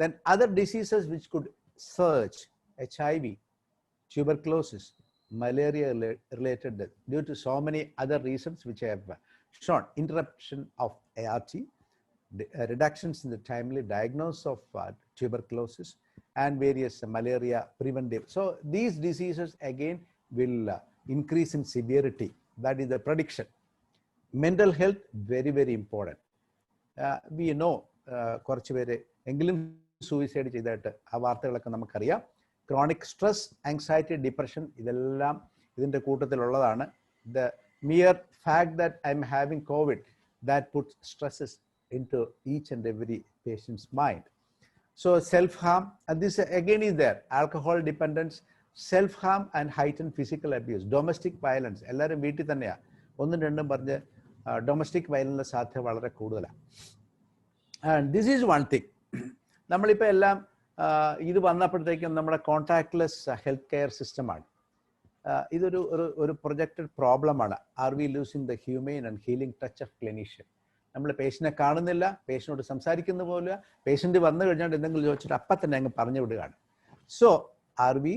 Then other diseases which could surge, HIV, tuberculosis, malaria related death, due to so many other reasons which I have shown. Interruption of ART, reductions in the timely diagnosis of tuberculosis, and various malaria preventive. So these diseases again will increase in severity. That is the prediction. Mental health, very, very important. We know കുറച്ച് പേര് എങ്കിലും suicide ചെയ്തിട്ട് ആ വാർത്തകളൊക്കെ നമുക്കറിയാം. Chronic stress, anxiety, depression ഇതെല്ലാം ഇതിൻ്റെ കൂട്ടത്തിലുള്ളതാണ്. The mere fact that I'm having COVID, that puts stresses into each and every patient's mind. So self-harm, and this again is there, alcohol dependence, self-harm and heightened physical abuse, domestic violence. എല്ലാവരും വീട്ടിൽ തന്നെയാണ്, ഒന്നും രണ്ടും പറഞ്ഞ് domestic വയലൻസിൻ്റെ സാധ്യത വളരെ കൂടുതലാണ്. And this is one thing. നമ്മളിപ്പോൾ എല്ലാം ഇത് വന്നപ്പോഴത്തേക്കും നമ്മുടെ കോൺടാക്ട്ലെസ് ഹെൽത്ത് കെയർ സിസ്റ്റമാണ്. ഇതൊരു ഒരു പ്രൊജക്റ്റഡ് പ്രോബ്ലമാണ്. Are we losing the human and healing touch of clinician? നമ്മൾ പേഷ്യൻറ്റിനെ കാണുന്നില്ല, പേഷ്യനോട് സംസാരിക്കുന്ന പോലെ, പേഷ്യൻ്റ് വന്നു കഴിഞ്ഞാൽ എന്തെങ്കിലും ചോദിച്ചിട്ട് അപ്പം തന്നെ അങ്ങ് പറഞ്ഞു വിടുകയാണ്. So are we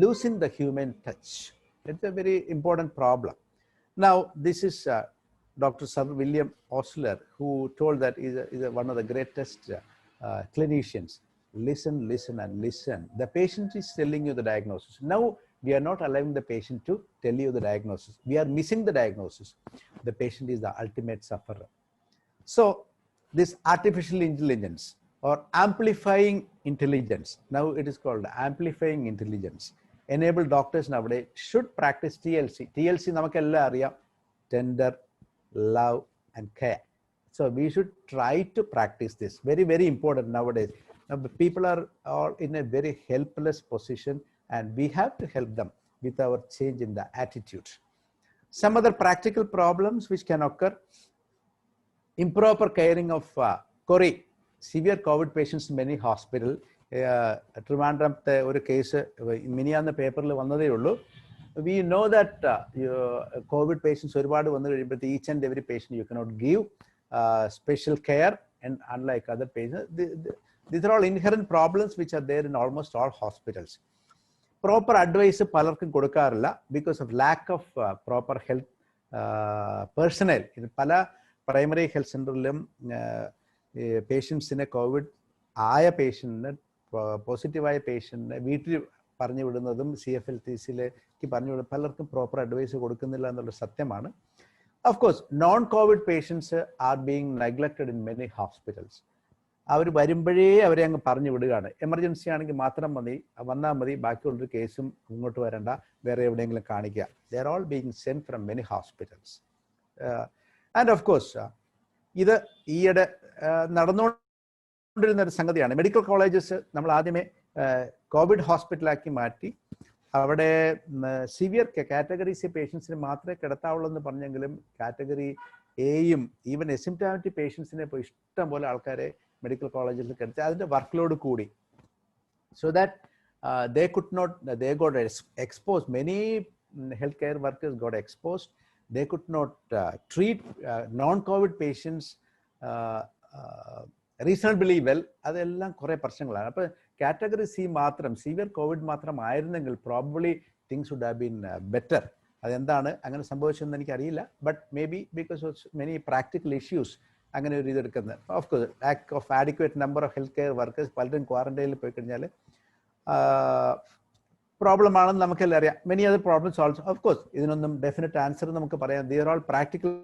losing the human touch? It's a very important problem. Now, this is Dr. Sir William Osler, who told that is one of the greatest clinicians. Listen, listen, and listen. The patient is telling you the diagnosis. Now, we are not allowing the patient to tell you the diagnosis. We are missing the diagnosis. The patient is the ultimate sufferer. So, this artificial intelligence or amplifying intelligence, now it is called amplifying intelligence, enable doctors nowadays should practice TLC. TLC namakella ariyam, tender, love, and care. So we should try to practice this. Very, very important nowadays. Now the people are all in a very helpless position, and we have to help them with our change in the attitude. Some other practical problems which can occur: improper caring of severe COVID patients in many hospitals. ട്രിവാൻഡ്രത്തെ ഒരു case മിനിയാന്ന പേപ്പറിൽ വന്നതേ ഉള്ളൂ. We know that Covid patients ഒരുപാട് വന്നു കഴിയുമ്പോഴത്തേക്ക് each and every patient you cannot give special care, and unlike other patients, these are all inherent problems which are there in almost all hospitals. Proper advice പലർക്കും കൊടുക്കാറില്ല because of lack of proper health personnel. പല primary health സെൻ്ററിലും പേഷ്യൻസിനെ Covid ആയ പേഷ്യൻറ്റിന്, പോസിറ്റീവായ പേഷ്യൻറ്റിനെ വീട്ടിൽ പറഞ്ഞു വിടുന്നതും CFLTCയിലേക്ക് പറഞ്ഞു വിടുന്നത് പലർക്കും പ്രോപ്പർ അഡ്വൈസ് കൊടുക്കുന്നില്ല എന്നുള്ള സത്യമാണ്. Of course non COVID patients are being neglected in many hospitals. അവർ വരുമ്പോഴേ അവരെ അങ്ങ് പറഞ്ഞു വിടുകയാണ്. എമർജൻസി ആണെങ്കിൽ മാത്രം വന്നാൽ മതി, ബാക്കിയുള്ളൊരു കേസും ഇങ്ങോട്ട് വരണ്ട, വേറെ എവിടെയെങ്കിലും കാണിക്കുക. They are all being sent from many hospitals. And of course ഇത് ഈയിടെ നടന്നുകൊണ്ടിരുന്ന ഒരു സംഗതിയാണ്. മെഡിക്കൽ കോളേജസ് നമ്മൾ ആദ്യമേ കോവിഡ് ഹോസ്പിറ്റലാക്കി മാറ്റി അവിടെ സിവിയർ കാറ്റഗറി സി പേഷ്യൻസിന് മാത്രമേ കിടത്താവുള്ളൂ എന്ന് പറഞ്ഞെങ്കിലും കാറ്റഗറി എയും ഈവൻ എസിംപ്റ്റോമാറ്റിക് പേഷ്യൻസിനെ ഇപ്പോൾ ഇഷ്ടം പോലെ ആൾക്കാരെ മെഡിക്കൽ കോളേജിൽ കിടത്തി. അതിൻ്റെ വർക്ക് ലോഡ് കൂടി. So that they could not, they got exposed. Many healthcare workers got exposed. They could not treat non-COVID patients reasonably well. അതെല്ലാം കുറേ പ്രശ്നങ്ങളാണ്. അപ്പോൾ കാറ്റഗറി സി മാത്രം, സിവിയർ കോവിഡ് മാത്രം ആയിരുന്നെങ്കിൽ probably things would have been better. അതെന്താണ് അങ്ങനെ സംഭവിച്ചതെന്ന് എനിക്കറിയില്ല. But maybe because of many practical issues അങ്ങനെ ഒരു ഇതെടുക്കുന്നത്. Of course lack of adequate number of health care workers, പലരും ക്വാറന്റൈനിൽ പോയി കഴിഞ്ഞാൽ പ്രോബ്ലം ആണെന്ന് നമുക്കെല്ലാം അറിയാം. Many other problems also. Of course ഇതിനൊന്നും ഡെഫിനറ്റ് ആൻസർ നമുക്ക് പറയാം. They are all practical.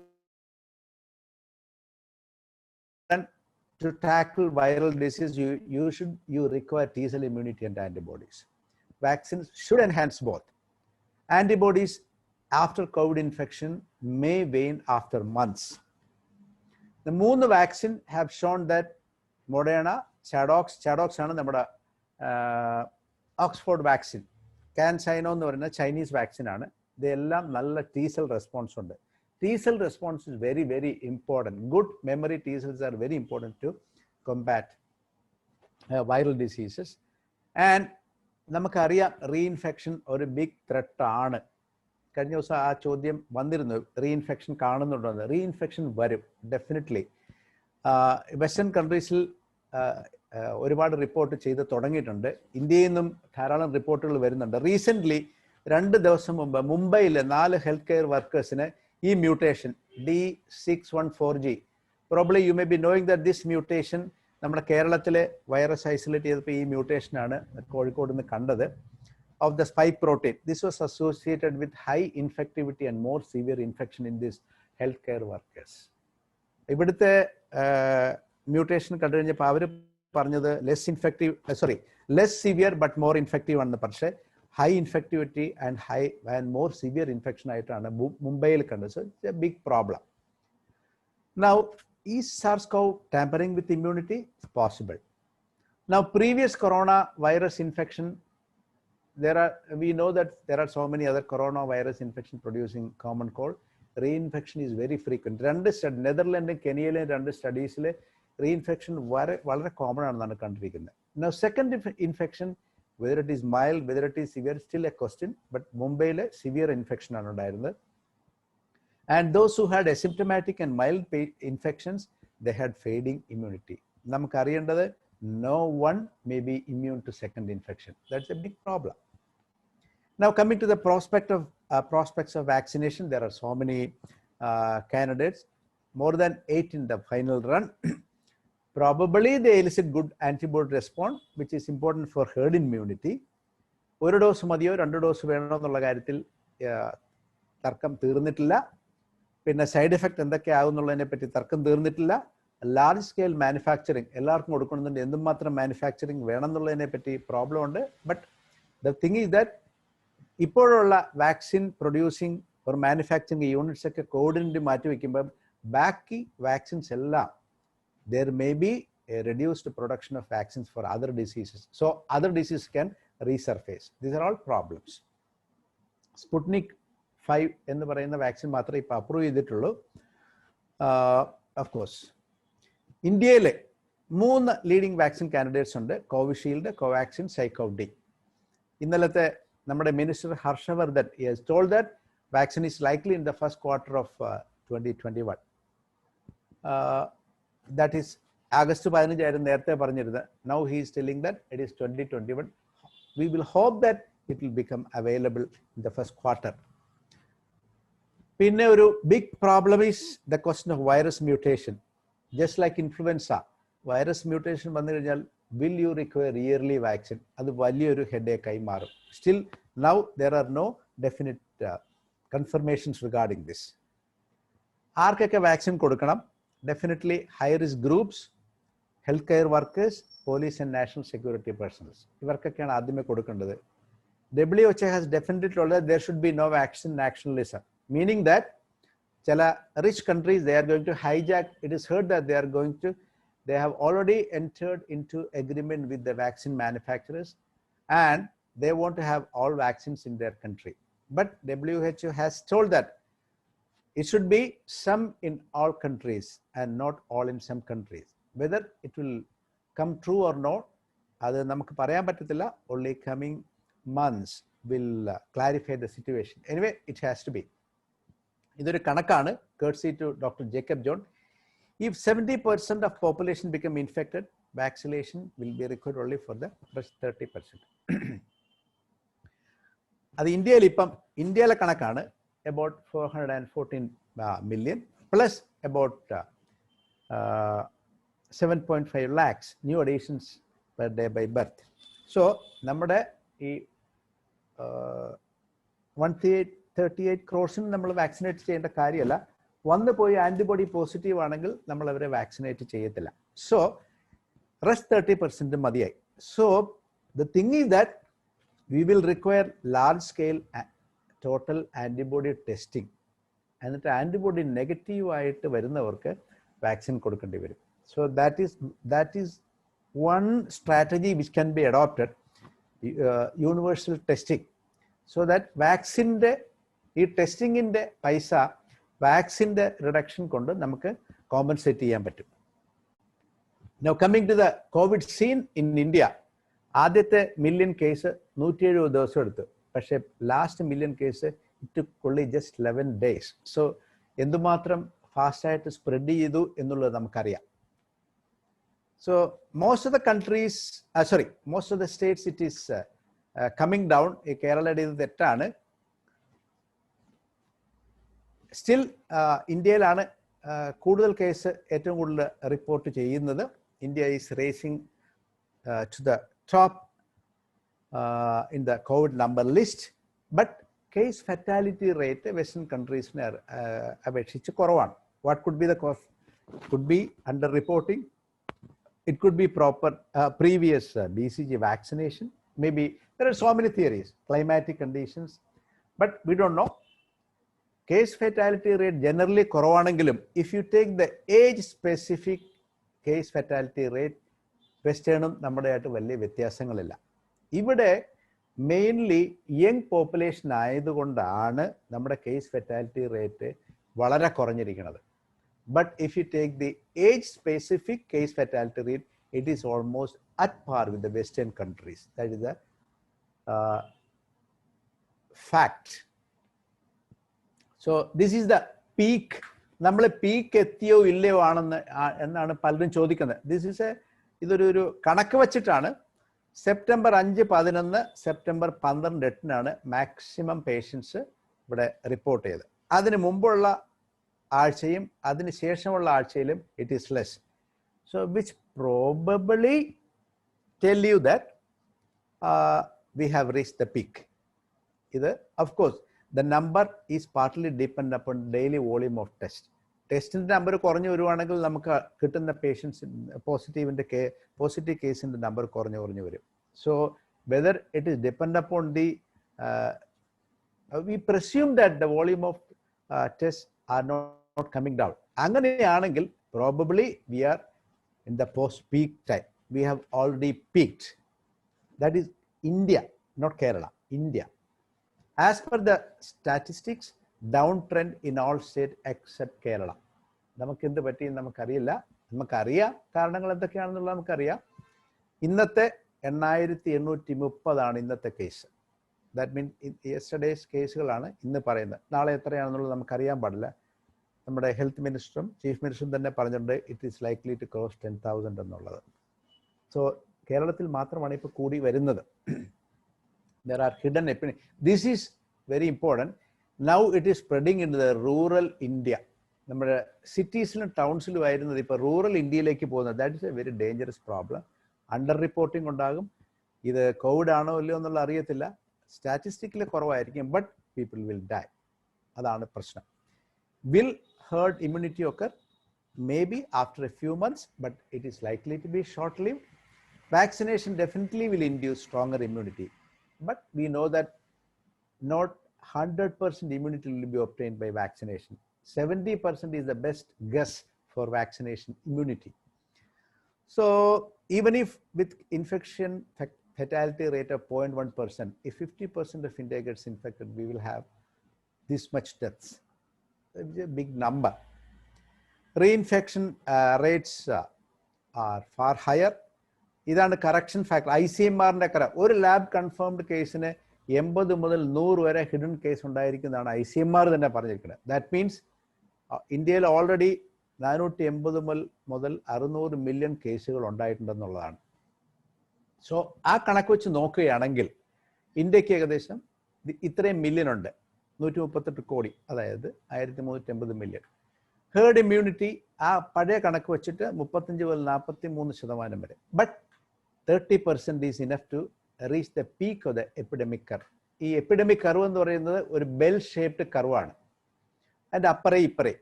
To tackle viral disease, you require T-cell immunity and antibodies. Vaccines should enhance both. Antibodies after COVID infection may wane after months. The മൂന്ന് vaccine have shown that Moderna, Chadox ആണ് നമ്മുടെ Oxford vaccine, CanSino എന്ന് പറയുന്ന Chinese vaccine ആണ്. ഇതെല്ലാം നല്ല T-cell response ഉണ്ട്. T-cell response is very, very important. Good memory T-cells are very important to combat viral diseases. And നമുക്കറിയാം റീഇൻഫെക്ഷൻ ഒരു ബിഗ് ത്രെട്ട് ആണ്. കഴിഞ്ഞ ദിവസം ആ ചോദ്യം വന്നിരുന്നു, റീഇൻഫെക്ഷൻ കാണുന്നുണ്ടോ എന്ന്. റീഇൻഫെക്ഷൻ വരും ഡെഫിനറ്റ്ലി. വെസ്റ്റേൺ കൺട്രീസിൽ ഒരുപാട് റിപ്പോർട്ട് ചെയ്ത് തുടങ്ങിയിട്ടുണ്ട്. ഇന്ത്യയിൽ നിന്നും ധാരാളം റിപ്പോർട്ടുകൾ വരുന്നുണ്ട്. റീസെൻ്റ്ലി 2 ദിവസം മുമ്പ് മുംബൈയിലെ 4 ഹെൽത്ത് കെയർ വർക്കേഴ്സിന് ഈ mutation D614G, probably you may be knowing that this mutation നമ്മുടെ കേരളത്തിലെ വൈറസ് ഐസൊലേറ്റ് ചെയ്തപ്പോൾ ഈ മ്യൂട്ടേഷനാണ് കോഴിക്കോട് നിന്ന് കണ്ടത്. Of the spike protein. This was associated with high infectivity and more severe infection in these healthcare workers. ഇവിടുത്തെ mutation കണ്ടു കഴിഞ്ഞപ്പോൾ അവർ പറഞ്ഞത് less severe but more infective ആണ്. പക്ഷേ high infectivity and more severe infection ആയിട്ടാണ് മുംബൈയിൽ കണ്ടത്. So it's a big problem. Now, is SARS-CoV tampering with immunity? It's possible. Now, previous coronavirus infection, we know that there are so many other coronavirus infection producing common cold. Reinfection is very frequent. Netherland കെനിയയിലെ 2 സ്റ്റഡീസിലെ reinfection വളരെ common ആണെന്നാണ് കണ്ടിരിക്കുന്നത്. Now, second infection, whether it is mild, whether it is severe, still a question. But മുംബൈയിലെ severe infection ആണ് ഉണ്ടായിരുന്നത്. And those who had asymptomatic and mild infections, they had fading immunity. നമുക്ക് അറിയേണ്ടത്, no one may be immune to second infection. That's a big problem. Now, coming to the prospects of vaccination, there are so many candidates, more than 8 in the final run. Probably they elicit good antibody response, which is important for herd immunity. 1 dose മതിയോ 2 dose വേണോ എന്നുള്ള കാര്യത്തിൽ തർക്കം തീർന്നിട്ടില്ല. പിന്നെ side effect എന്തൊക്കെ ആകും എന്നുള്ളതിനെ പറ്റി തർക്കം തീർന്നിട്ടില്ല. ലാർജ് സ്കെയിൽ മാനുഫാക്ചറിങ് എല്ലാവർക്കും കൊടുക്കണമെന്നുണ്ട്, എന്തുമാത്രം മാനുഫാക്ചറിങ് വേണം എന്നുള്ളതിനെ പറ്റി പ്രോബ്ലം ഉണ്ട്. But the thing is that ഇപ്പോഴുള്ള വാക്സിൻ പ്രൊഡ്യൂസിങ് ഒരു മാനുഫാക്ചറിങ് യൂണിറ്റ്സ് ഒക്കെ കോവിഡിന് മാറ്റി വയ്ക്കുമ്പോൾ ബാക്കി വാക്സിൻസ് എല്ലാം there may be a reduced production of vaccines for other diseases. So other diseases can resurface. These are all problems. Sputnik 5 എന്ന് പറയുന്ന വാക്സിൻ മാത്രമേ ഇപ്പോൾ അപ്രൂവ് ചെയ്തിട്ടുള്ളൂ. ഓഫ് കോഴ്സ് ഇന്ത്യയിലെ 3 ലീഡിംഗ് വാക്സിൻ കാൻഡിഡേറ്റ്സ് ഉണ്ട്. കോവിഷീൽഡ്, കോവാക്സിൻ, സൈക്കോവ്-ഡി. ഇന്നലത്തെ നമ്മുടെ minister Harshvardhan has told that vaccine is likely in the first quarter of 2021. That is August 15 ആയിരുന്നു നേരത്തെ പറഞ്ഞിരുന്നത്. Now he is telling that it is 2021. We will hope that it will become available in the first quarter. പിന്നെ ഒരു big problem is the question of virus mutation. Just like influenza, virus mutation വന്നു കഴിഞ്ഞാൽ will you require yearly vaccine? അത് വലിയൊരു ഹെഡേക്കായി മാറും. Still now there are no definite confirmations regarding this. ആർക്കൊക്കെ vaccine കൊടുക്കണം? Definitely high risk groups, health care workers, police and national security personnels, ഇവർക്കൊക്കെയാണ് ആദ്യമേ കൊടുക്കേണ്ടത്. WHO has definitely told that there should be no vaccine nationalism, meaning that chala rich countries, they are going to hijack. It is heard that they have already entered into agreement with the vaccine manufacturers and they want to have all vaccines in their country. But WHO has told that it should be some in all countries and not all in some countries. Whether it will come true or not, adu namukku parayan pattathilla. Only coming months will clarify the situation. Anyway, it has to be. ഇതൊരു കണക്കാണ്, courtesy to Dr. Jacob John. If 70% of population become infected, vaccination will be required only for the first 30%. അത് ഇന്ത്യയിലെ കണക്കാണ്. About 414 million plus about 7.5 lakhs new additions per day by birth. So നമ്മുടെ ഈ 138 crores നമ്മൾ vaccinate ചെയ്യേണ്ട കാര്യമല്ല. വന്നു പോയി ആന്റിബോഡി പോസിറ്റീവ് ആണെങ്കിൽ നമ്മൾ അവരെ വാക്സിനേറ്റ് ചെയ്യത്തില്ല. സോ റെസ്റ്റ് 30% മതിയായി. So the thing is that we will require large scale total antibody testing. എന്നിട്ട് ആന്റിബോഡി നെഗറ്റീവ് ആയിട്ട് വരുന്നവർക്ക് വാക്സിൻ കൊടുക്കേണ്ടി വരും. So that is one strategy which can be adopted, universal testing. So that വാക്സിൻ്റെ ഈ ടെസ്റ്റിങ്ങിൻ്റെ പൈസ വാക്സിൻ്റെ റിഡക്ഷൻ കൊണ്ട് നമുക്ക് കോമ്പൻസേറ്റ് ചെയ്യാൻ പറ്റും. Now coming to the COVID scene in India, ആദ്യത്തെ മില്യൺ കേസ് 170 ദിവസം എടുത്തു. പക്ഷേ last million case it only just 11 days. So എന്തുമാത്രം ഫാസ്റ്റായിട്ട് സ്പ്രെഡ് ചെയ്തു എന്നുള്ളത് നമുക്കറിയാം. So most of the countries most of the States it is coming down. ഈ കേരളയുടെ ഇത് തെറ്റാണ്. സ്റ്റിൽ ഇന്ത്യയിലാണ് കൂടുതൽ കേസ് ഏറ്റവും കൂടുതൽ റിപ്പോർട്ട് ചെയ്യുന്നത്. India is racing to the top in the COVID number list. But case fatality rate western കൺട്രീസിനെ അപേക്ഷിച്ച് കുറവാണ്. What could be the cause? Could be under reporting, it could be proper previous BCG vaccination, maybe there are so many theories, climatic conditions, but we don't know. Case fatality rate generally കുറവാണെങ്കിലും if you take the age specific case fatality rate വെസ്റ്റേണും നമ്മുടെ ആയിട്ട് വലിയ വ്യത്യാസങ്ങളില്ല. ഇവിടെ mainly young population ആയതുകൊണ്ടാണ് നമ്മുടെ case fatality rate വളരെ കുറഞ്ഞിരിക്കുന്നത്. But if you take the age-specific case fatality rate, it is almost at par with the Western countries. That is a fact. So this is the peak. നമ്മൾ peak എത്തിയോ ഇല്ലയോ എന്നാണ് പലരും ചോദിക്കുന്നത്. ഇതൊരു കണക്ക് വെച്ചിട്ടാണ്. സെപ്റ്റംബർ 5, 11, സെപ്റ്റംബർ 12, 8 മാക്സിമം പേഷ്യൻസ് ഇവിടെ റിപ്പോർട്ട് ചെയ്തത്. അതിന് മുമ്പുള്ള ആഴ്ചയും അതിനുശേഷമുള്ള ആഴ്ചയിലും it is less. So which probably tell you that we have reached the peak. ഇത് of course the number is partly depend upon daily volume of test. ടെസ്റ്റിൻ്റെ number കുറഞ്ഞു വരുവാണെങ്കിൽ നമുക്ക് കിട്ടുന്ന പേഷ്യൻസ് പോസിറ്റീവ് കേസിൻ്റെ നമ്പർ കുറഞ്ഞു വരും. So whether it is depend upon the we presume that the volume of tests are not coming down. അങ്ങനെയാണെങ്കിൽ probably we are in the post-peak time. We have already peaked. That is India, not Kerala. India. As per the statistics, downtrend in all states except Kerala. നമുക്ക് എന്ത് പറ്റി നമുക്കറിയില്ല. നമുക്കറിയാം കാരണങ്ങൾ എന്തൊക്കെയാണെന്നുള്ളത് നമുക്കറിയാം. ഇന്നത്തെ 8830 ഇന്നത്തെ കേസ്. ദാറ്റ് മീൻ യെസ്റ്റർഡേസ് കേസുകളാണ് ഇന്ന് പറയുന്നത്. നാളെ എത്രയാണെന്നുള്ളത് നമുക്കറിയാൻ പാടില്ല. നമ്മുടെ ഹെൽത്ത് മിനിസ്റ്ററും ചീഫ് മിനിസ്റ്ററും തന്നെ പറഞ്ഞിട്ടുണ്ട് it is likely to cross 10,000 എന്നുള്ളത്. സോ കേരളത്തിൽ മാത്രമാണ് ഇപ്പോൾ കൂടി വരുന്നത്. There are hidden epidemic. This is very important. Now it is spreading in the rural India. നമ്മുടെ സിറ്റീസിലും ടൗൺസിലും ആയിരുന്നത് ഇപ്പോൾ റൂറൽ ഇന്ത്യയിലേക്ക് പോകുന്നത്. ദാറ്റ് ഇസ് എ വെരി ഡേഞ്ചറസ് പ്രോബ്ലം. അണ്ടർ റിപ്പോർട്ടിംഗ് ഉണ്ടാകും. ഇത് കോവിഡ് ആണോ ഇല്ലയോ എന്നുള്ള അറിയത്തില്ല. സ്റ്റാറ്റിസ്റ്റിക്കിൽ കുറവായിരിക്കും, ബട്ട് പീപ്പിൾ വിൽ ഡൈ. അതാണ് പ്രശ്നം. Will herd immunity occur? Maybe after a few months, but it is likely to be short-lived. Vaccination definitely will induce stronger immunity, but we know that not 100% immunity will be obtained by vaccination. 70% is the best guess for vaccination immunity. So even if with infection fatality rate of 0.1%, if 50% of India gets infected, we will have this much deaths. It's a big number. Reinfection rates are far higher. ഇതാണ് correction factor. ICMR-ന്റെ ഒരു lab confirmed കേസിന് 80 മുതൽ 100 വരെ hidden case ഉണ്ടായിരിക്കുന്നതാണ് ICMR തന്നെ പറഞ്ഞിരിക്കുന്നത്. That means ഇന്ത്യയിൽ already 480 മുതൽ 600 മില്യൺ കേസുകൾ ഉണ്ടായിട്ടുണ്ടെന്നുള്ളതാണ്. സോ ആ കണക്ക് വെച്ച് നോക്കുകയാണെങ്കിൽ ഇന്ത്യക്ക് ഏകദേശം ഇത്രയും മില്യൺ ഉണ്ട്. 138 കോടി, അതായത് 1350 മില്യൺ. ഹേർഡ് ഇമ്മ്യൂണിറ്റി ആ പഴയ കണക്ക് വെച്ചിട്ട് 35 മുതൽ 43% വരെ. But 30% is enough to reach the peak of the epidemic curve. ഈ എപ്പിഡമിക് കർവ് എന്ന് പറയുന്നത് ഒരു ബെൽ ഷേപ്ഡ് കർവാണ്. അതിൻ്റെ അപ്പറേ ഇപ്പറേ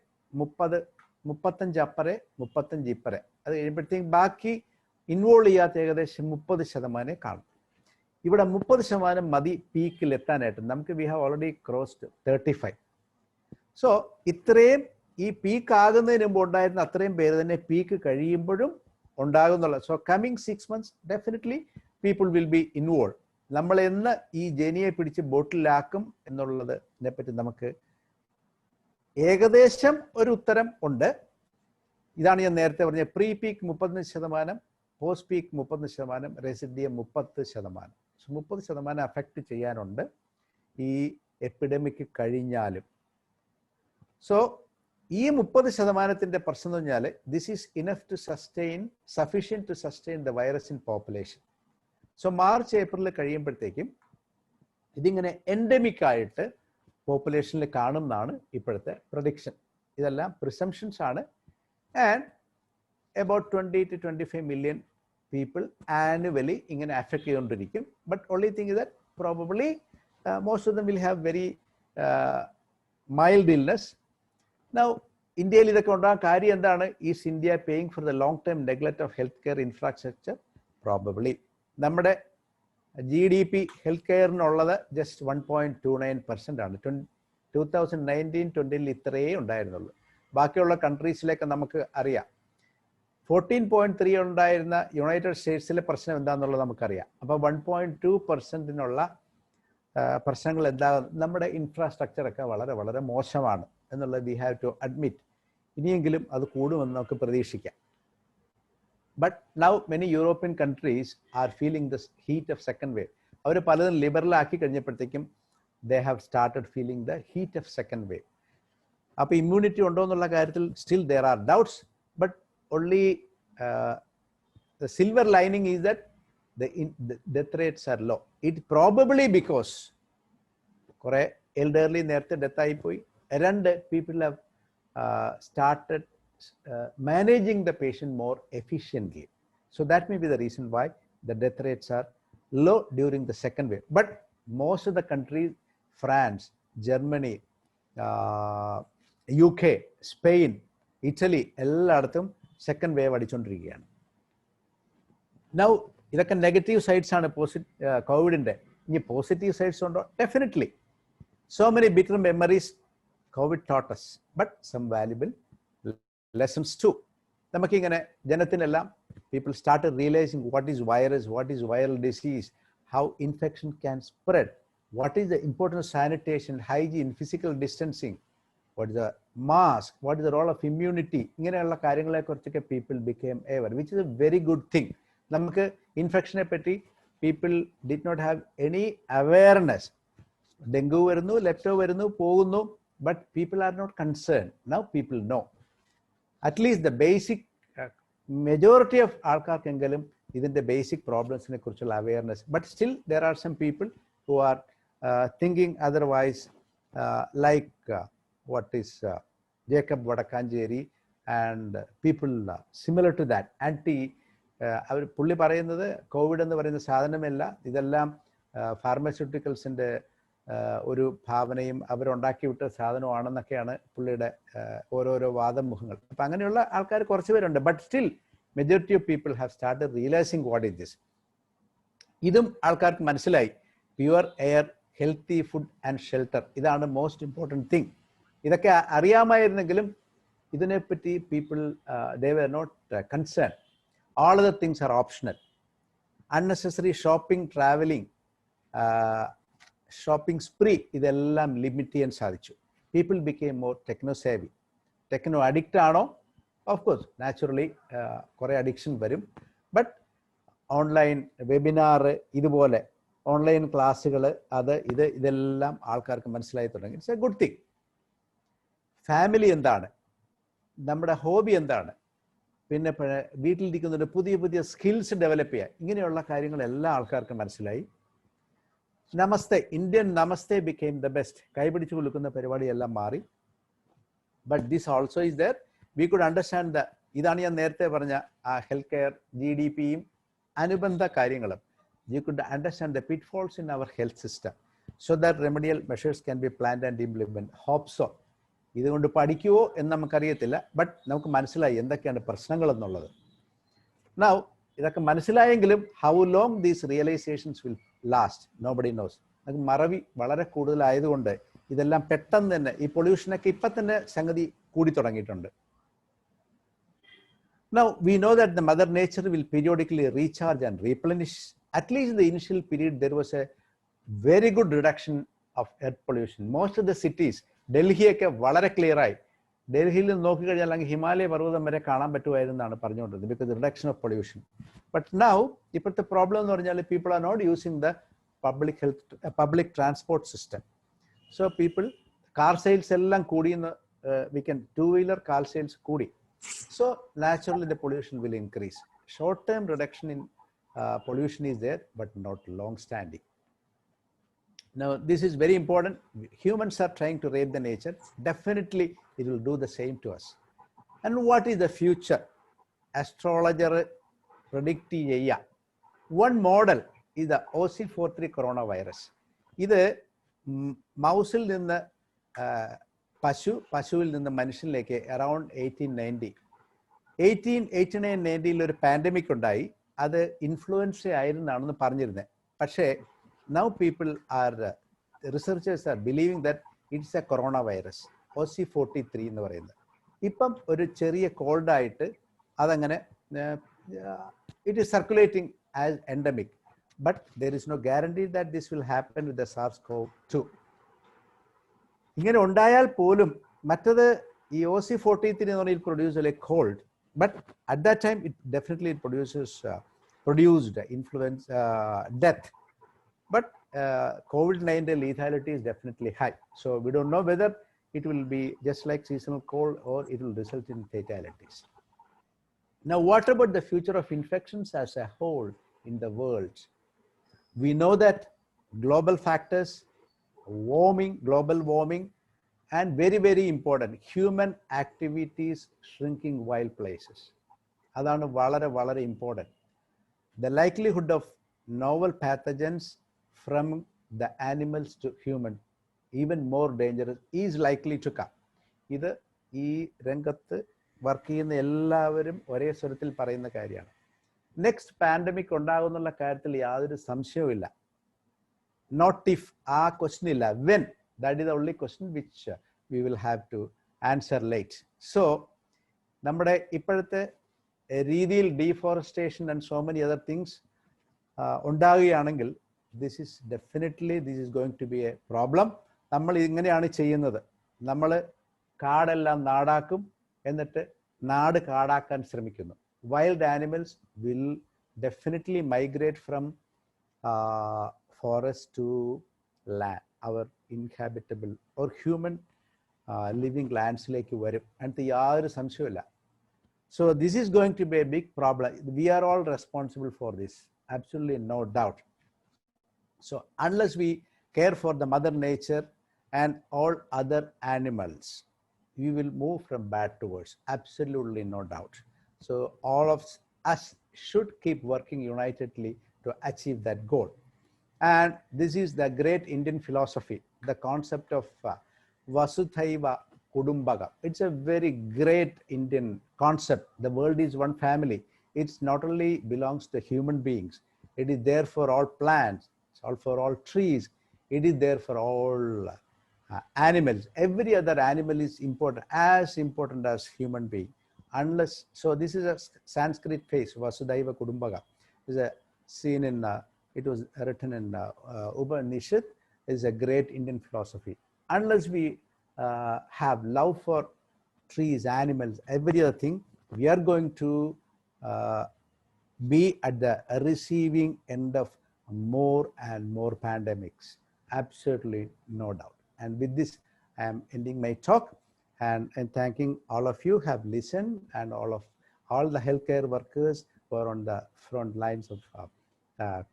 35 അപ്പറേ 35 ഇപ്പറേ. അത് കഴിയുമ്പോഴത്തേക്ക് ബാക്കി ഇൻവോൾവ് ചെയ്യാത്ത ഏകദേശം 30% കാണും. ഇവിടെ 30% മതി പീക്കിൽ എത്താനായിട്ട്. നമുക്ക് we have already crossed 35. So ഇത്രയും ഈ പീക്ക് ആകുന്നതിന് മുമ്പ് ഉണ്ടായിരുന്ന അത്രയും പേര് തന്നെ പീക്ക് കഴിയുമ്പോഴും ഉണ്ടാകുന്നുള്ള. So coming 6 months definitely people will be involve. നമ്മൾ എന്ന് ഈ ജനിയെ പിടിച്ച് ബോട്ടിലാക്കും എന്നുള്ളതിനെ പറ്റി നമുക്ക് ഏകദേശം ഒരു ഉത്തരം ഉണ്ട്. ഇതാണ് ഞാൻ നേരത്തെ പറഞ്ഞ pre peak 35%, post peak 30%, റെസിഡിയം 30%. So 30% affect ചെയ്യാനുണ്ട് ഈ എപ്പിഡമിക് കഴിഞ്ഞാലും. സോ ഈ 30%-ന്റെ പ്രശ്നം എന്ന് പറഞ്ഞാൽ this is enough to sustain, sufficient to sustain the virus in population. So March April കഴിയുമ്പോഴത്തേക്കും ഇതിങ്ങനെ എൻഡമിക് ആയിട്ട് പോപ്പുലേഷനിൽ കാണുമെന്നാണ് ഇപ്പോഴത്തെ പ്രഡിക്ഷൻ. ഇതെല്ലാം പ്രിസംഷൻസ് ആണ്. And about 20 to 25 million people annually ഇങ്ങനെ അഫക്റ്റ് ചെയ്തുകൊണ്ടിരിക്കും. But only thing is that probably most of them will have very mild illness. Now ഇന്ത്യയിൽ ഇതൊക്കെ ഉണ്ടാകാൻ കാര്യം എന്താണ്? Is India paying for the long time neglect of health care infrastructure? Probably. നമ്മുടെ GDP health കെയറിനുള്ളത് just 1.29% ആണ്. 2019-20 ഇത്രയേ ഉണ്ടായിരുന്നുള്ളൂ. ബാക്കിയുള്ള കൺട്രീസിലേക്ക് നമുക്ക് അറിയാം. 14.3 ഉണ്ടായിരുന്ന യുണൈറ്റഡ് സ്റ്റേറ്റ്സിലെ പ്രശ്നം എന്താണെന്നുള്ളത് നമുക്കറിയാം. അപ്പോൾ 1.2%-നുള്ള പ്രശ്നങ്ങൾ എന്താകും? നമ്മുടെ ഇൻഫ്രാസ്ട്രക്ചറൊക്കെ വളരെ വളരെ മോശമാണ് എന്നുള്ളത് വി ഹാവ് ടു അഡ്മിറ്റ്. ഇനിയെങ്കിലും അത് കൂടുമെന്ന് നമുക്ക് പ്രതീക്ഷിക്കാം. But now many European countries are feeling this heat of second wave. അവർ പലതും ലിബറലാക്കി കഴിഞ്ഞപ്പോഴത്തേക്കും they have started feeling the heat of second wave. അപ്പോൾ ഇമ്മ്യൂണിറ്റി ഉണ്ടോ എന്നുള്ള കാര്യത്തിൽ still there are doubts. But only the silver lining is that the death rates are low. It probably because kore elderly നേരത്തെ death ആയി പോയി. And people have started managing the patient more efficiently. So that may be the reason why the death rates are low during the second wave. But most of the countries, France, Germany, UK, Spain, Italy, എല്ലായിടത്തും second wave അടിച്ചുകൊണ്ടിരിക്കുകയാണ്. Now ഇതൊക്കെ negative sides ആണ് കോവിഡിന്റെ. ഇനി positive sides ഉണ്ടോ? Definitely. So many bitter memories Covid taught us, but some valuable lessons too. നമുക്കിങ്ങനെ ജനത്തിനെല്ലാം people started realizing what is virus, what is viral disease, how infection can spread, what is the importance of sanitation, hygiene, physical distancing, what is the mask, what is the role of immunity, ഇങ്ങനെയുള്ള കാര്യങ്ങളെക്കുറിച്ചൊക്കെ people became aware, which is a very good thing. നമുക്ക് ഇൻഫെക്ഷനെ പറ്റി people did not have any awareness. Dengue വരുന്നു, lepto വരുന്നു, പോകുന്നു, but people are not concerned. Now people know. At least the basic majority of ആൾക്കാർക്കെങ്കിലും ഇതിന്റെ basic പ്രോബ്ലംസിനെ കുറിച്ചുള്ള awareness. But still there are some people who are thinking otherwise, like what is Jacob Vadakanjeri and people similar to that. അവർ പുള്ളി പറയുന്നത് Covid എന്ന് പറയുന്ന സാധനമല്ല, ഇതെല്ലാം ഫാർമസ്യൂട്ടിക്കൽസിൻ്റെ ഒരു ഭാവനയും അവരുണ്ടാക്കി വിട്ട സാധനമാണെന്നൊക്കെയാണ് പുള്ളിയുടെ ഓരോരോ വാദമുഖങ്ങൾ. അപ്പം അങ്ങനെയുള്ള ആൾക്കാർ കുറച്ച് പേരുണ്ട്. But still majority of people have started realising what is this. ഇതും ആൾക്കാർക്ക് മനസ്സിലായി. Pure air, healthy food and shelter, ഇതാണ് മോസ്റ്റ് ഇമ്പോർട്ടൻറ്റ് തിങ്. ഇതൊക്കെ അറിയാമായിരുന്നെങ്കിലും ഇതിനെപ്പറ്റി people they were not concern. All the things are optional. Unnecessary shopping, travelling, shopping spree, ഇതെല്ലാം limit ചെയ്യാൻ സാധിച്ചു. People became more techno savvy. Techno addict ആണോ? Of course naturally കുറേ addiction വരും. ബട്ട് ഓൺലൈൻ വെബിനാർ, ഇതുപോലെ ഓൺലൈൻ ക്ലാസ്സുകൾ, ഇതെല്ലാം ആൾക്കാർക്ക് മനസ്സിലായി തുടങ്ങി. It's A good thing. Family എന്താണ്, നമ്മുടെ ഹോബി എന്താണ്, പിന്നെ വീട്ടിലിരിക്കുന്നതിന് പുതിയ പുതിയ സ്കിൽസ് ഡെവലപ്പ് ചെയ്യുക, ഇങ്ങനെയുള്ള കാര്യങ്ങളെല്ലാം ആൾക്കാർക്ക് മനസ്സിലായി. Namaste, Indian namaste became the best. കൈപിടിച്ചു കൊടുക്കുന്ന പരിപാടിയെല്ലാം മാറി. But this also is there. We could understand the, ഇതാണ് ഞാൻ നേരത്തെ പറഞ്ഞ ആ ഹെൽത്ത് കെയർ, GDPയും അനുബന്ധ കാര്യങ്ങളും. V could understand the pitfalls in our health system so that remedial measures can be planned and implemented. Hope so. ഇതുകൊണ്ട് പഠിക്കുവോ എന്ന് നമുക്കറിയത്തില്ല. ബട്ട് നമുക്ക് മനസ്സിലായി എന്തൊക്കെയാണ് പ്രശ്നങ്ങൾ എന്നുള്ളത്. നൗ ഇതൊക്കെ മനസ്സിലായെങ്കിലും how long these realisations will last nobody knows. നമുക്ക് മറവി വളരെ കൂടുതലായതുകൊണ്ട് ഇതെല്ലാം പെട്ടെന്ന് തന്നെ, ഈ പൊല്യൂഷനൊക്കെ ഇപ്പം തന്നെ സംഗതി കൂടി തുടങ്ങിയിട്ടുണ്ട്. Now we know that the mother nature will periodically recharge and replenish. At least in the initial period there was a very good reduction of air pollution. Most of the cities, ഡൽഹിയൊക്കെ വളരെ clear ആയി. ഡൽഹിയിൽ നോക്കിക്കഴിഞ്ഞാൽ അല്ലെങ്കിൽ ഹിമാലയ പർവ്വതം വരെ കാണാൻ പറ്റുമായിരുന്നാണ് പറഞ്ഞുകൊണ്ടിരുന്നത്, because reduction of pollution. But now ഇപ്പോഴത്തെ പ്രോബ്ലം എന്ന് പറഞ്ഞാൽ people are not using the public transport system. So people car sales എല്ലാം കൂടിയെന്ന് two-wheeler car sales കൂടി. So naturally the pollution will increase. Short-term reduction in pollution is there, but not long-standing. Now this is very important. Humans are trying to rape the nature. Definitely it will do the same to us. And what is the future? Astrologer predict cheya. One model is the OC43 coronavirus. ഇത് മൗസിൽ നിന്ന് പശുവിൽ നിന്ന് മനുഷ്യനിലേക്ക് around 1890 ഒരു pandemic ഉണ്ടായി. അത് influenza ആയിരുന്നാണെന്ന് പറഞ്ഞിരുന്നത്. പക്ഷേ now people are researchers are believing that it's a corona virus, OC43 എന്ന് പറയുന്നത്. ഇപ്പം ഒരു ചെറിയ കോൾഡ് ആയിട്ട് അതങ്ങനെ it is circulating as endemic, but there is no guarantee that this will happen with the SARS-CoV-2. ഇങ്ങനെ ഉണ്ടായാൽ പോലും മറ്റത് ഈ OC43 എന്ന് പറഞ്ഞാൽ it produces a cold, but at that time it definitely produced influenza death. But COVID-19 lethality is definitely high. So we don't know whether it will be just like seasonal cold or it will result in fatalities. Now, what about the future of infections as a whole in the world? We know that global factors, global warming, and very, very important, human activities shrinking wild places. That's very, very important. The likelihood of novel pathogens from the animals to human, even more dangerous, is likely to come. ഇത് ഈ രംഗത്ത് work ചെയ്യുന്ന എല്ലാവരും ഒരേ സ്വരത്തിൽ പറയുന്ന കാര്യമാണ്. Next pandemic ഉണ്ടാകുന്നുള്ള കാര്യത്തിൽ യാതൊരു സംശയവുമില്ല. നോട്ട് ഇഫ്, ആ ക്വസ്റ്റ്യൻ ഇല്ല. When, that is the only question which we will have to answer late. So നമ്മുടെ ഇപ്പോഴത്തെ രീതിയിൽ deforestation and so many other things ഉണ്ടാകുകയാണെങ്കിൽ this is going to be a problem. നമ്മൾ ഇങ്ങനെയാണ് ചെയ്യുന്നത്. നമ്മൾ കാടെല്ലാം നാടാക്കും, എന്നിട്ട് നാട് കാടാക്കാൻ ശ്രമിക്കുന്നു. Wild animals will definitely migrate from forest to land, അവർ ഇൻഹാബിറ്റബിൾ ഓർ ഹ്യൂമൻ ലിവിങ് ലാൻഡ്സിലേക്ക് വരും. അതിനകത്ത് യാതൊരു സംശയമില്ല. So this is going to be a big problem. We are all responsible for this, absolutely no doubt. So unless we care for the mother nature and all other animals, we will move from bad to worse, absolutely no doubt. So all of us should keep working unitedly to achieve that goal. And this is the great Indian philosophy, the concept of Vasudhaiva Kudumbakam. It's a very great Indian concept. The world is one family. It's not only belongs to human beings, it is there for all plants, for all trees, it is there for all animals. Every other animal is important as human being. Unless, so this is a Sanskrit phrase, Vasudhaiva Kudumbakam. Is a seen in, it was written in Upanishad. Is a great Indian philosophy. Unless we have love for trees, animals, every other thing, we are going to be at the receiving end of more and more pandemics, absolutely no doubt. And with this I am ending my talk and thanking all of you who have listened, and all the healthcare workers who are on the front lines of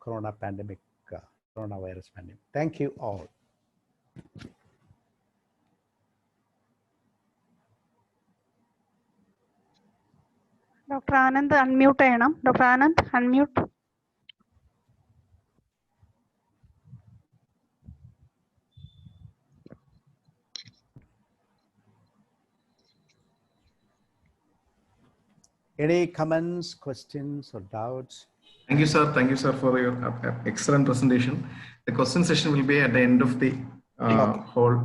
coronavirus pandemic. Thank you all. Dr. Anand, unmute ചെയ്യണം. Dr. Anand, unmute. Any comments, questions, or doubts? Thank you, sir. Thank you, sir, for your excellent presentation. The question session will be at the end of the whole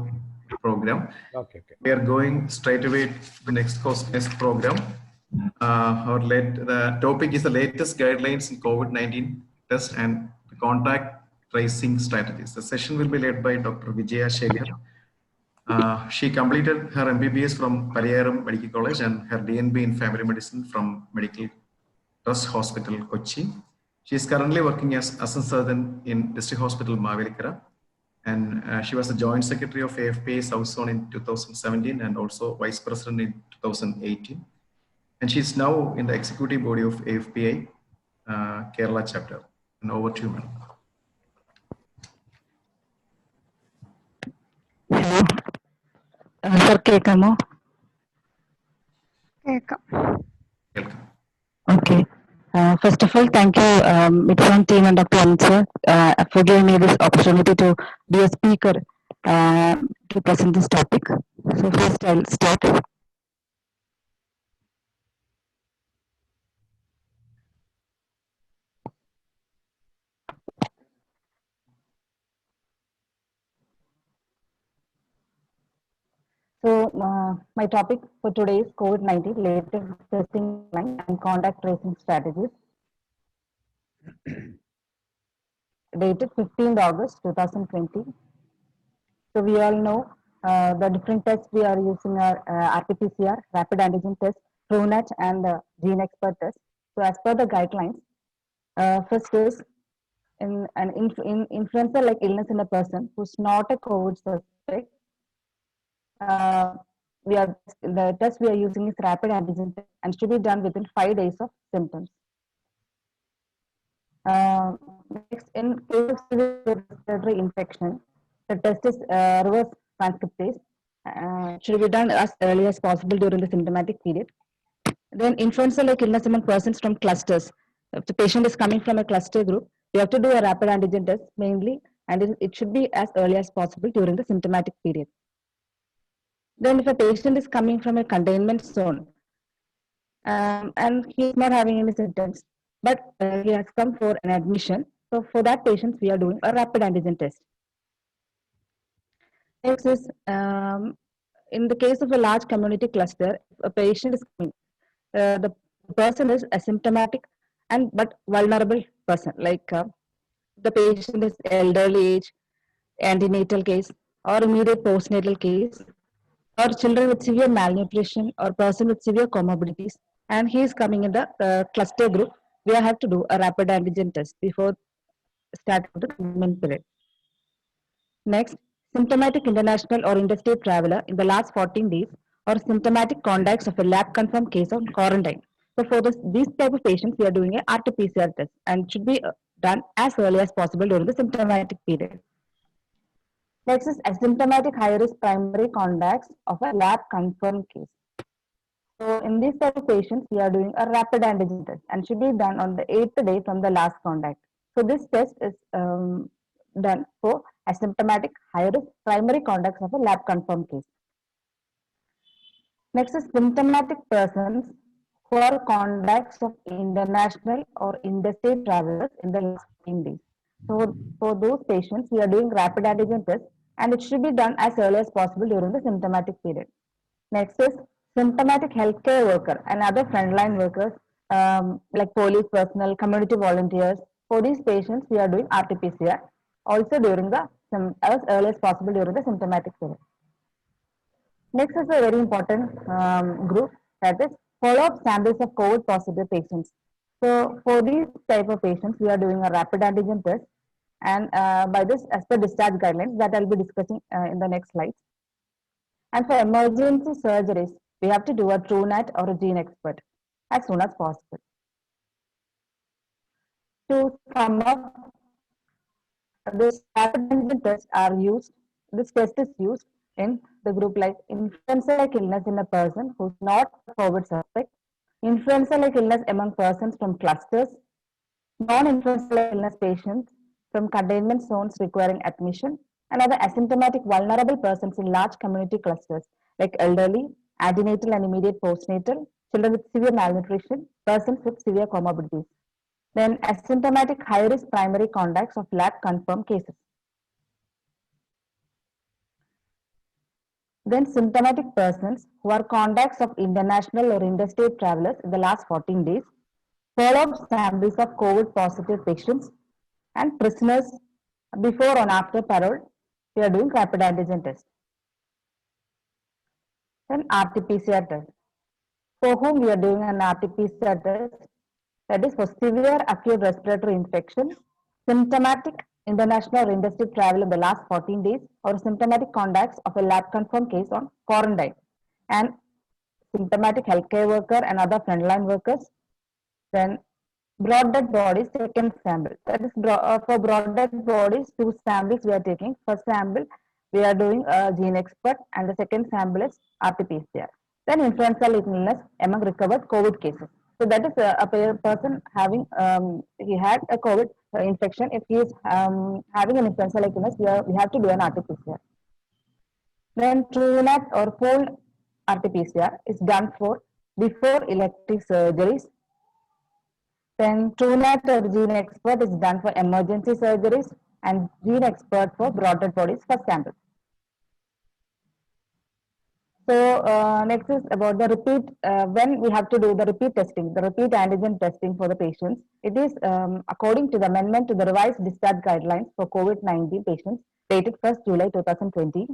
program. Okay. We are going straight away to the next program. The topic is the latest guidelines in COVID-19 test and the contact tracing strategies. The session will be led by Dr. Vijaya Shekhar. She completed her MBBS from Pariyaram Medical College and her DNB in Family Medicine from Medical Trust Hospital, Kochi. She is currently working as assistant surgeon in District Hospital, Mavelikara. And she was the Joint Secretary of AFPA South Zone in 2017 and also Vice President in 2018. And she's now in the executive body of AFPA Kerala chapter. And over to you, madam. Hello. Sir, കേൾക്കാമോ? കേൾക്കാം. Welcome. Okay. First of all, thank you, Midson team and Dr. Answer for giving me this opportunity to be a speaker to present this topic. So first I'll start. So my topic for today is COVID-19 latest testing line and contact tracing strategies. Dated 15th August 2020. So we all know the different tests we are using are RT-PCR, rapid antigen test, TrueNet, and GeneXpert test. So as per the guidelines, first is in an influenza-like illness in a person who's not a COVID suspect. The test we are using is rapid antigen test and should be done within 5 days of symptoms. Next, in case of severe respiratory infection, the test is reverse transcriptase. Should be done as early as possible during the symptomatic period. Then influenza-like illness among persons from clusters. If the patient is coming from a cluster group, we have to do a rapid antigen test mainly, and it should be as early as possible during the symptomatic period. Then if a patient is coming from a containment zone and he's not having any symptoms, but he has come for an admission, so for that patient, we are doing a rapid antigen test. Next is, in the case of a large community cluster, a patient is coming, the person is asymptomatic and but vulnerable person, like the patient is elderly age, antenatal case, or immediate postnatal case, or children with severe malnutrition, or person with severe comorbidities, and he is coming in the cluster group, we have to do a rapid antigen test before starting the treatment period. Next, symptomatic international or interstate traveler in the last 14 days or symptomatic contacts of a lab confirmed case of quarantine. So for these type of patients, we are doing a RT-PCR test and should be done as early as possible during the symptomatic period. Next is asymptomatic high-risk primary contacts of a lab confirmed case. So in these type of patients, we are doing a rapid antigen test and should be done on the 8th day from the last contact. So this test is done for asymptomatic high-risk primary contacts of a lab confirmed case. Next is symptomatic persons who are contacts of international or interstate travelers in the last 15 days. So for those patients, we are doing rapid antigen test and it should be done as early as possible during the symptomatic period. Next is symptomatic healthcare worker and other frontline workers like police personnel, community volunteers. For these patients, we are doing RT-PCR also during the as early as possible during the symptomatic period. Next is a very important group, that is follow-up samples of COVID positive patients. So for these type of patients, we are doing a rapid antigen test, and by this, as per discharge guidelines, that I'll be discussing in the next slides. And for emergency surgeries, we have to do a TrueNet or a GeneXpert as soon as possible. To sum up, this rapid antigen tests are used. This test is used in the group like influenza-like illness in a person who's not a COVID suspect, influenza-like illness among persons from clusters, non-influenza-like illness patients from containment zones requiring admission, and other asymptomatic vulnerable persons in large community clusters like elderly, antenatal and immediate postnatal, children with severe malnutrition, persons with severe comorbidities. Then asymptomatic high-risk primary contacts of lab confirmed cases. Then symptomatic persons who are contacts of international or interstate travelers in the last 14 days, follow-up samples of COVID positive patients, and prisoners before and after parole, we are doing rapid antigen test. Then RT-PCR test. For whom we are doing an RT-PCR test, that is for severe acute respiratory infection, symptomatic international or industry travel in the last 14 days, or symptomatic contacts of a lab confirmed case on quarantine, and symptomatic healthcare worker and other frontline workers. Then broad dead bodies, second sample. That is for broad dead bodies, 2 samples we are taking. First sample we are doing a gene expert, and the second sample is RT-PCR. Then influenza illness among recovered COVID cases. So that is a person having he had a COVID infection. If he is having an influenza illness, we have to do an RT-PCR. Then TrueNAT or cold RT-PCR is done for before elective surgeries. Then TrueNAT or Gene Expert is done for emergency surgeries, and Gene Expert for broad dead bodies for samples. So next is about the repeat, when we have to do the repeat testing, the repeat antigen testing for the patients. It is according to the amendment to the revised discharge guidelines for COVID-19 patients dated 1st July 2020.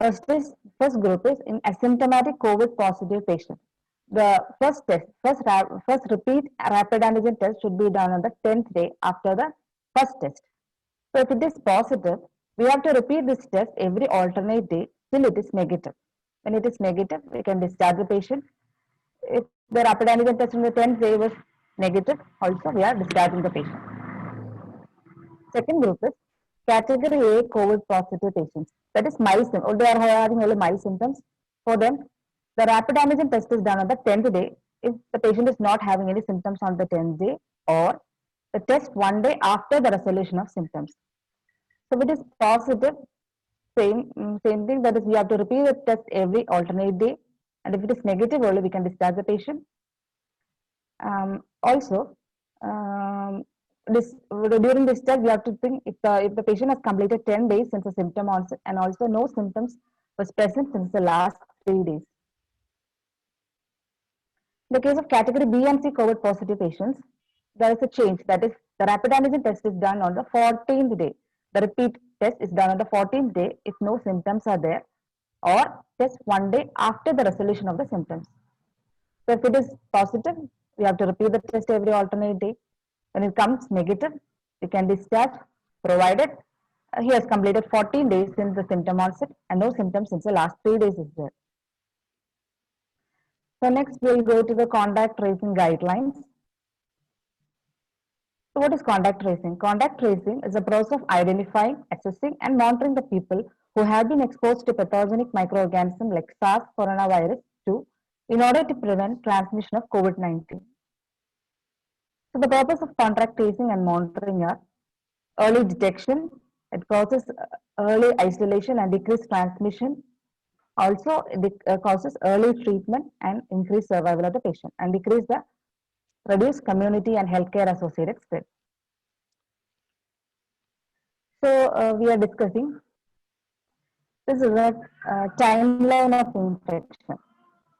First group is in asymptomatic COVID positive patients. The first repeat rapid antigen test should be done on the 10th day after the first test. So if it is positive, we have to repeat this test every alternate day till it is negative. When it is negative, we can discharge the patient. If the rapid antigen test on the 10th day was negative, also we are discharging the patient. Second group is category A COVID positive patients. That is mild, or they are having only mild symptoms. For them, the rapid antigen test is done on the 10th day if the patient is not having any symptoms on the 10th day, or the test 1 day after the resolution of symptoms. So if it is positive, same thing, that is we have to repeat the test every alternate day, and if it is negative only we can discharge the patient. Also, during this test we have to think if the patient has completed 10 days since the symptom onset, and also no symptoms was present since the last 3 days. In the case of category B and C COVID positive patients, there is a change. That is, the rapid antigen test is done on the 14th day. The repeat test is done on the 14th day if no symptoms are there, or test 1 day after the resolution of the symptoms. So if it is positive, we have to repeat the test every alternate day. When it comes negative, we can discharge, provided he has completed 14 days since the symptom onset and no symptoms since the last 3 days is there. So next we'll go to the contact tracing guidelines. So what is contact tracing? Contact tracing is a process of identifying, assessing, and monitoring the people who have been exposed to pathogenic microorganisms like SARS coronavirus 2 in order to prevent transmission of COVID-19. So the purpose of contact tracing and monitoring are early detection, it causes early isolation and decreased transmission. Also, it causes early treatment and increased survival of the patient, and reduce community and healthcare associated spread. So we are discussing, this is a timeline of infection.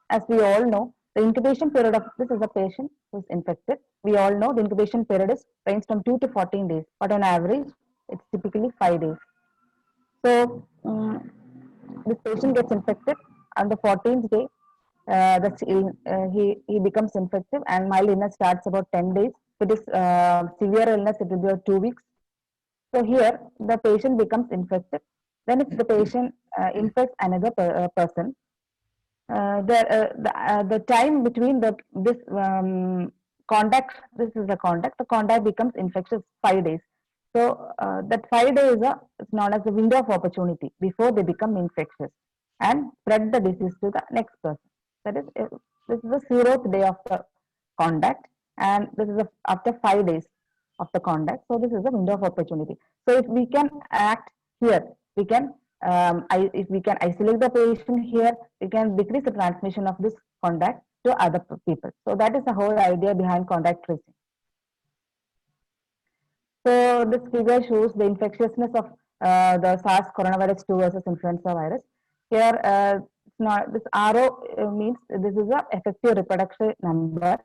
As we all know, the incubation period of this is a patient who is infected. We all know the incubation period is ranges from 2 to 14 days, but on average, it's typically 5 days. So this patient gets infected on the 14th day. He becomes infective, and mild illness starts about 10 days. If it is severe illness, it will be about 2 weeks. So here, the patient becomes infected. Then if the patient infects another person, the time between this contact, this is the contact becomes infectious 5 days. So that 5 days is known as the window of opportunity before they become infectious and spread the disease to the next person. That is, this is the 0th day of the contact, and this is after 5 days of the contact. So this is the window of opportunity. So if we can act here, we can if we can isolate the patient here, we can decrease the transmission of this contact to other people. So that is the whole idea behind contact tracing. So this figure shows the infectiousness of the SARS coronavirus 2 versus influenza virus. Here, this arrow means this is the effective reproduction number.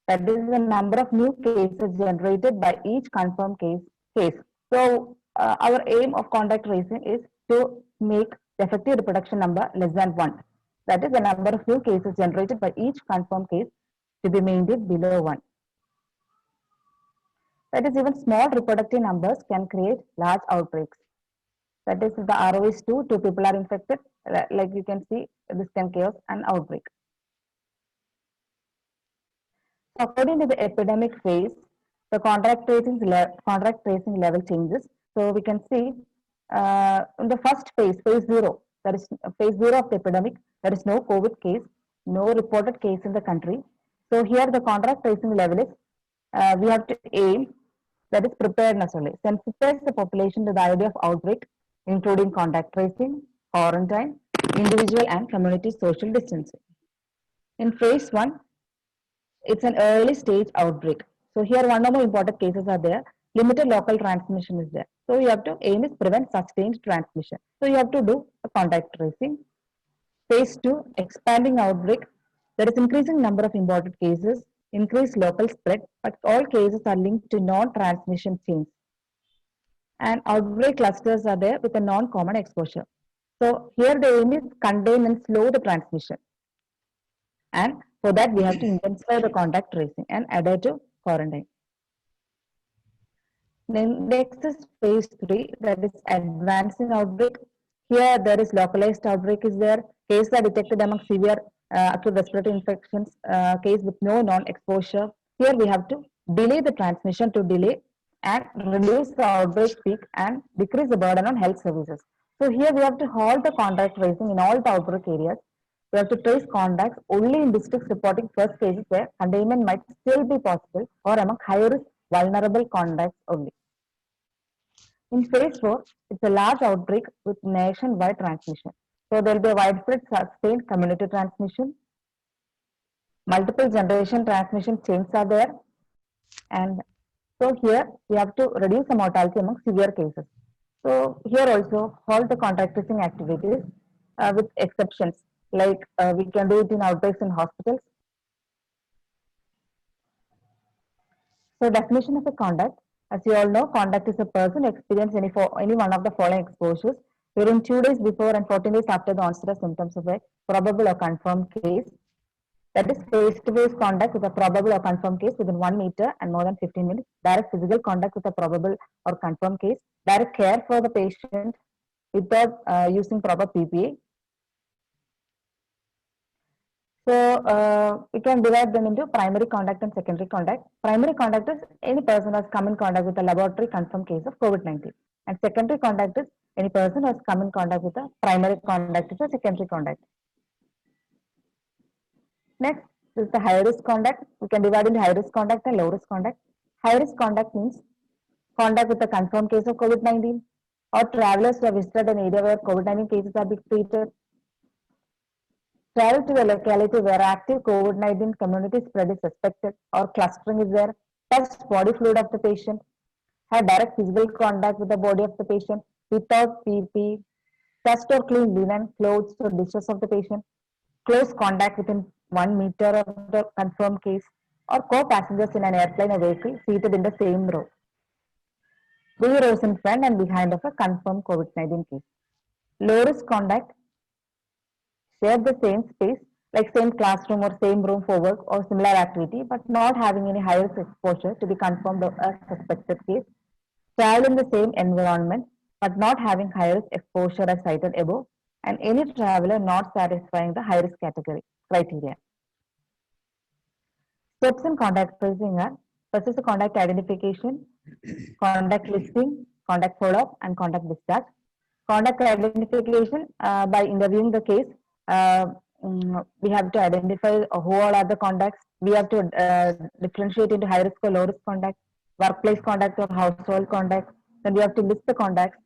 That is the number of new cases generated by each confirmed case. So our aim of contact tracing is to make the effective reproduction number less than 1. That is the number of new cases generated by each confirmed case to be maintained below 1. That is, even small reproductive numbers can create large outbreaks. That is, if the RO is 2, 2 people are infected, like you can see, this can cause an outbreak. According to the epidemic phase, the contact tracing level changes. So we can see in the first phase, phase 0, that is phase 0 of the epidemic, there is no COVID case, no reported case in the country. So here the contact tracing level is, we have to aim, that is preparedness only. Sensitize the population to the idea of outbreak, including contact tracing, quarantine, individual and community social distancing. In phase 1, it's an early stage outbreak. So here one or more imported cases are there. Limited local transmission is there. So you have to aim is prevent sustained transmission. So you have to do a contact tracing. Phase 2, expanding outbreak. There is increasing number of imported cases, increased local spread, but all cases are linked to non-transmission chains. And outbreak clusters are there with a non-common exposure. So here the aim is contain and slow the transmission. And for that, we have to intensify the contact tracing and adhere to quarantine. Then next is phase 3, that is advancing outbreak. Here there is localized outbreak is there. Cases are detected among severe acute respiratory infections, case with no non-exposure. Here we have to delay the transmission to delay and reduce the outbreak peak and decrease the burden on health services. So here we have to halt the contact tracing in all the outbreak areas. We have to trace contacts only in districts reporting first cases where containment might still be possible or among high-risk vulnerable contacts only. In phase 4, it's a large outbreak with nationwide transmission. So there will be a widespread sustained community transmission. Multiple generation transmission chains are there. And so here we have to reduce the mortality among severe cases. So here also halt the contact tracing activities with exceptions. Like we can do it in outbreaks in hospitals. So definition of a contact. As you all know, contact is a person who experienced any one of the following exposures during 2 days before and 14 days after the onset of symptoms of a probable or confirmed case. That is face-to-face contact with a probable or confirmed case within 1 meter and more than 15 minutes. Direct physical contact with a probable or confirmed case. Direct care for the patient without using proper PPE. So we can divide them into primary contact and secondary contact. Primary contact is any person who has come in contact with a laboratory confirmed case of COVID-19. And secondary contact is any person who has come in contact with a primary contact is a secondary contact. Next is the high risk contact. We can divide into high risk contact and low risk contact. High risk contact means contact with a confirmed case of COVID-19 or travelers who have visited an area where COVID-19 cases are being treated. Travel to the locality where active COVID-19 community spread is suspected or clustering is there. Test body fluid of the patient. Have direct physical contact with the body of the patient without PPE. Touch or clean linen, clothes or dishes of the patient. Close contact within 1 meter of the confirmed case or co-passengers in an airplane or vehicle seated in the same row. 3 rows in front and behind of a confirmed COVID-19 case. Low risk contact. Share the same space, like same classroom or same room for work or similar activity, but not having any high risk exposure to be confirmed as suspected case. Travel in the same environment, but not having high risk exposure as cited above, and any traveler not satisfying the high risk category criteria. Steps in contact tracing are: first is the contact identification, contact listing, contact follow-up, and contact discharge. Contact identification, by interviewing the case, we have to identify who all are the contacts. We have to differentiate into high risk or low risk contact, workplace contact or household contact. Then we have to list the contacts.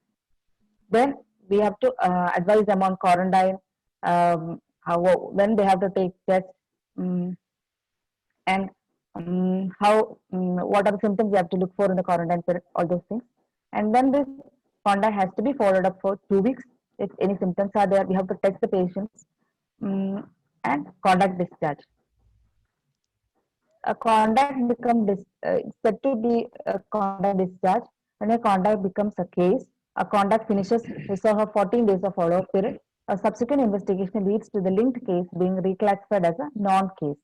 Then we have to advise them on quarantine, when they have to take tests, and what are the symptoms we have to look for in the quarantine period, all those things. And then this contact has to be followed up for 2 weeks. If any symptoms are there, we have to test the patients and contact discharge. A contact becomes said to be a contact discharge When a contact becomes a case, a contact finishes his or her 14 days of follow-up period. A subsequent investigation leads to the linked case being reclassified as a non-case.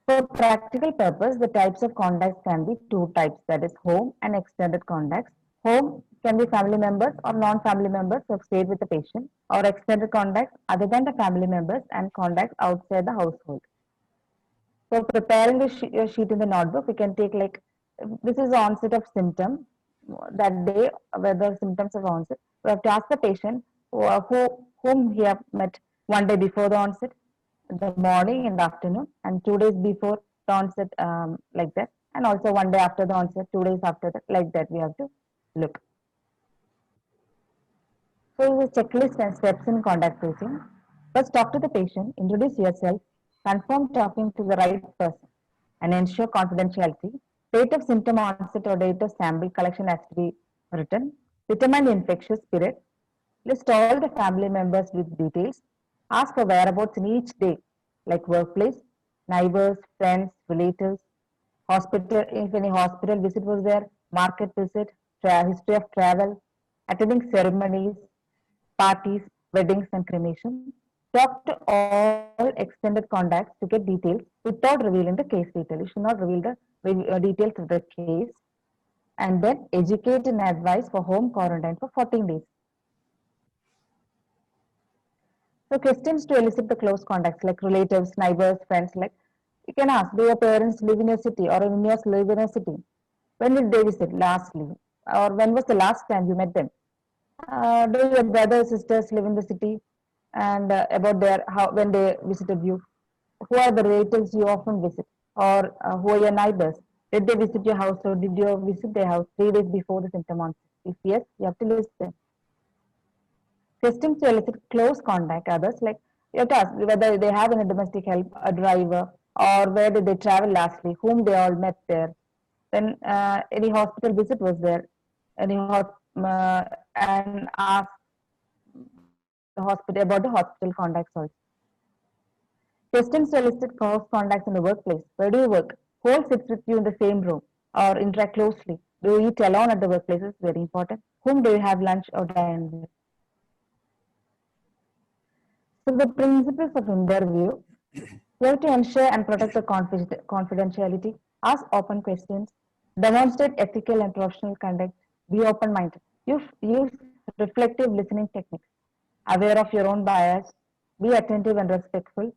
For practical purpose, the types of contacts can be two types, that is home and extended contacts. Home can be family members or non-family members who have stayed with the patient, or extended contacts other than the family members and contacts outside the household. For preparing the sheet in the notebook, we can take like, this is the onset of symptom, that day where the symptoms of onset. We have to ask the patient whom he have met one day before the onset, in the morning, in the afternoon, and 2 days before the onset, like that, and also one day after the onset, 2 days after that, like that we have to look. So the checklist and steps in contact tracing. First, talk to the patient, introduce yourself, confirm talking to the right person, and ensure confidentiality. Date of symptom onset or date of sample collection has to be written. Determine the infectious period. List all the family members with details. Ask for whereabouts in each day, like workplace, neighbors, friends, relatives, hospital, if any hospital visit was there, market visit, history of travel, attending ceremonies, parties, weddings, and cremation. Talk to all extended contacts to get details without revealing the case detail. You should not reveal the details of the case. And then educate and advise for home quarantine for 14 days. So questions to elicit the close contacts like relatives, neighbors, friends, like you can ask, do your parents live in your city or in yours live in a city? When did they visit lastly? Or when was the last time you met them? Do your brothers, sisters live in the city? And about their how when they visited you? Who are the relatives you often visit? Or who are your neighbors? Did they visit your house or did you visit their house 3 days before the symptom onset? If yes, you have to list them. Questions to elicit close contact others, like you have to ask whether they have any domestic help, a driver, or where did they travel lastly, whom they all met there. Then any hospital visit was there, and ask the hospital about the hospital contacts also. Questions to elicit close contacts in the workplace. Where do you work? Who else sits with you in the same room or interact closely? Do you eat alone at the workplace? Is very important. Whom do you have lunch or dine with? So the principles of interview, you have to ensure and protect the confidentiality, ask open questions, demonstrate ethical and professional conduct, be open-minded, use reflective listening techniques, aware of your own bias, be attentive and respectful,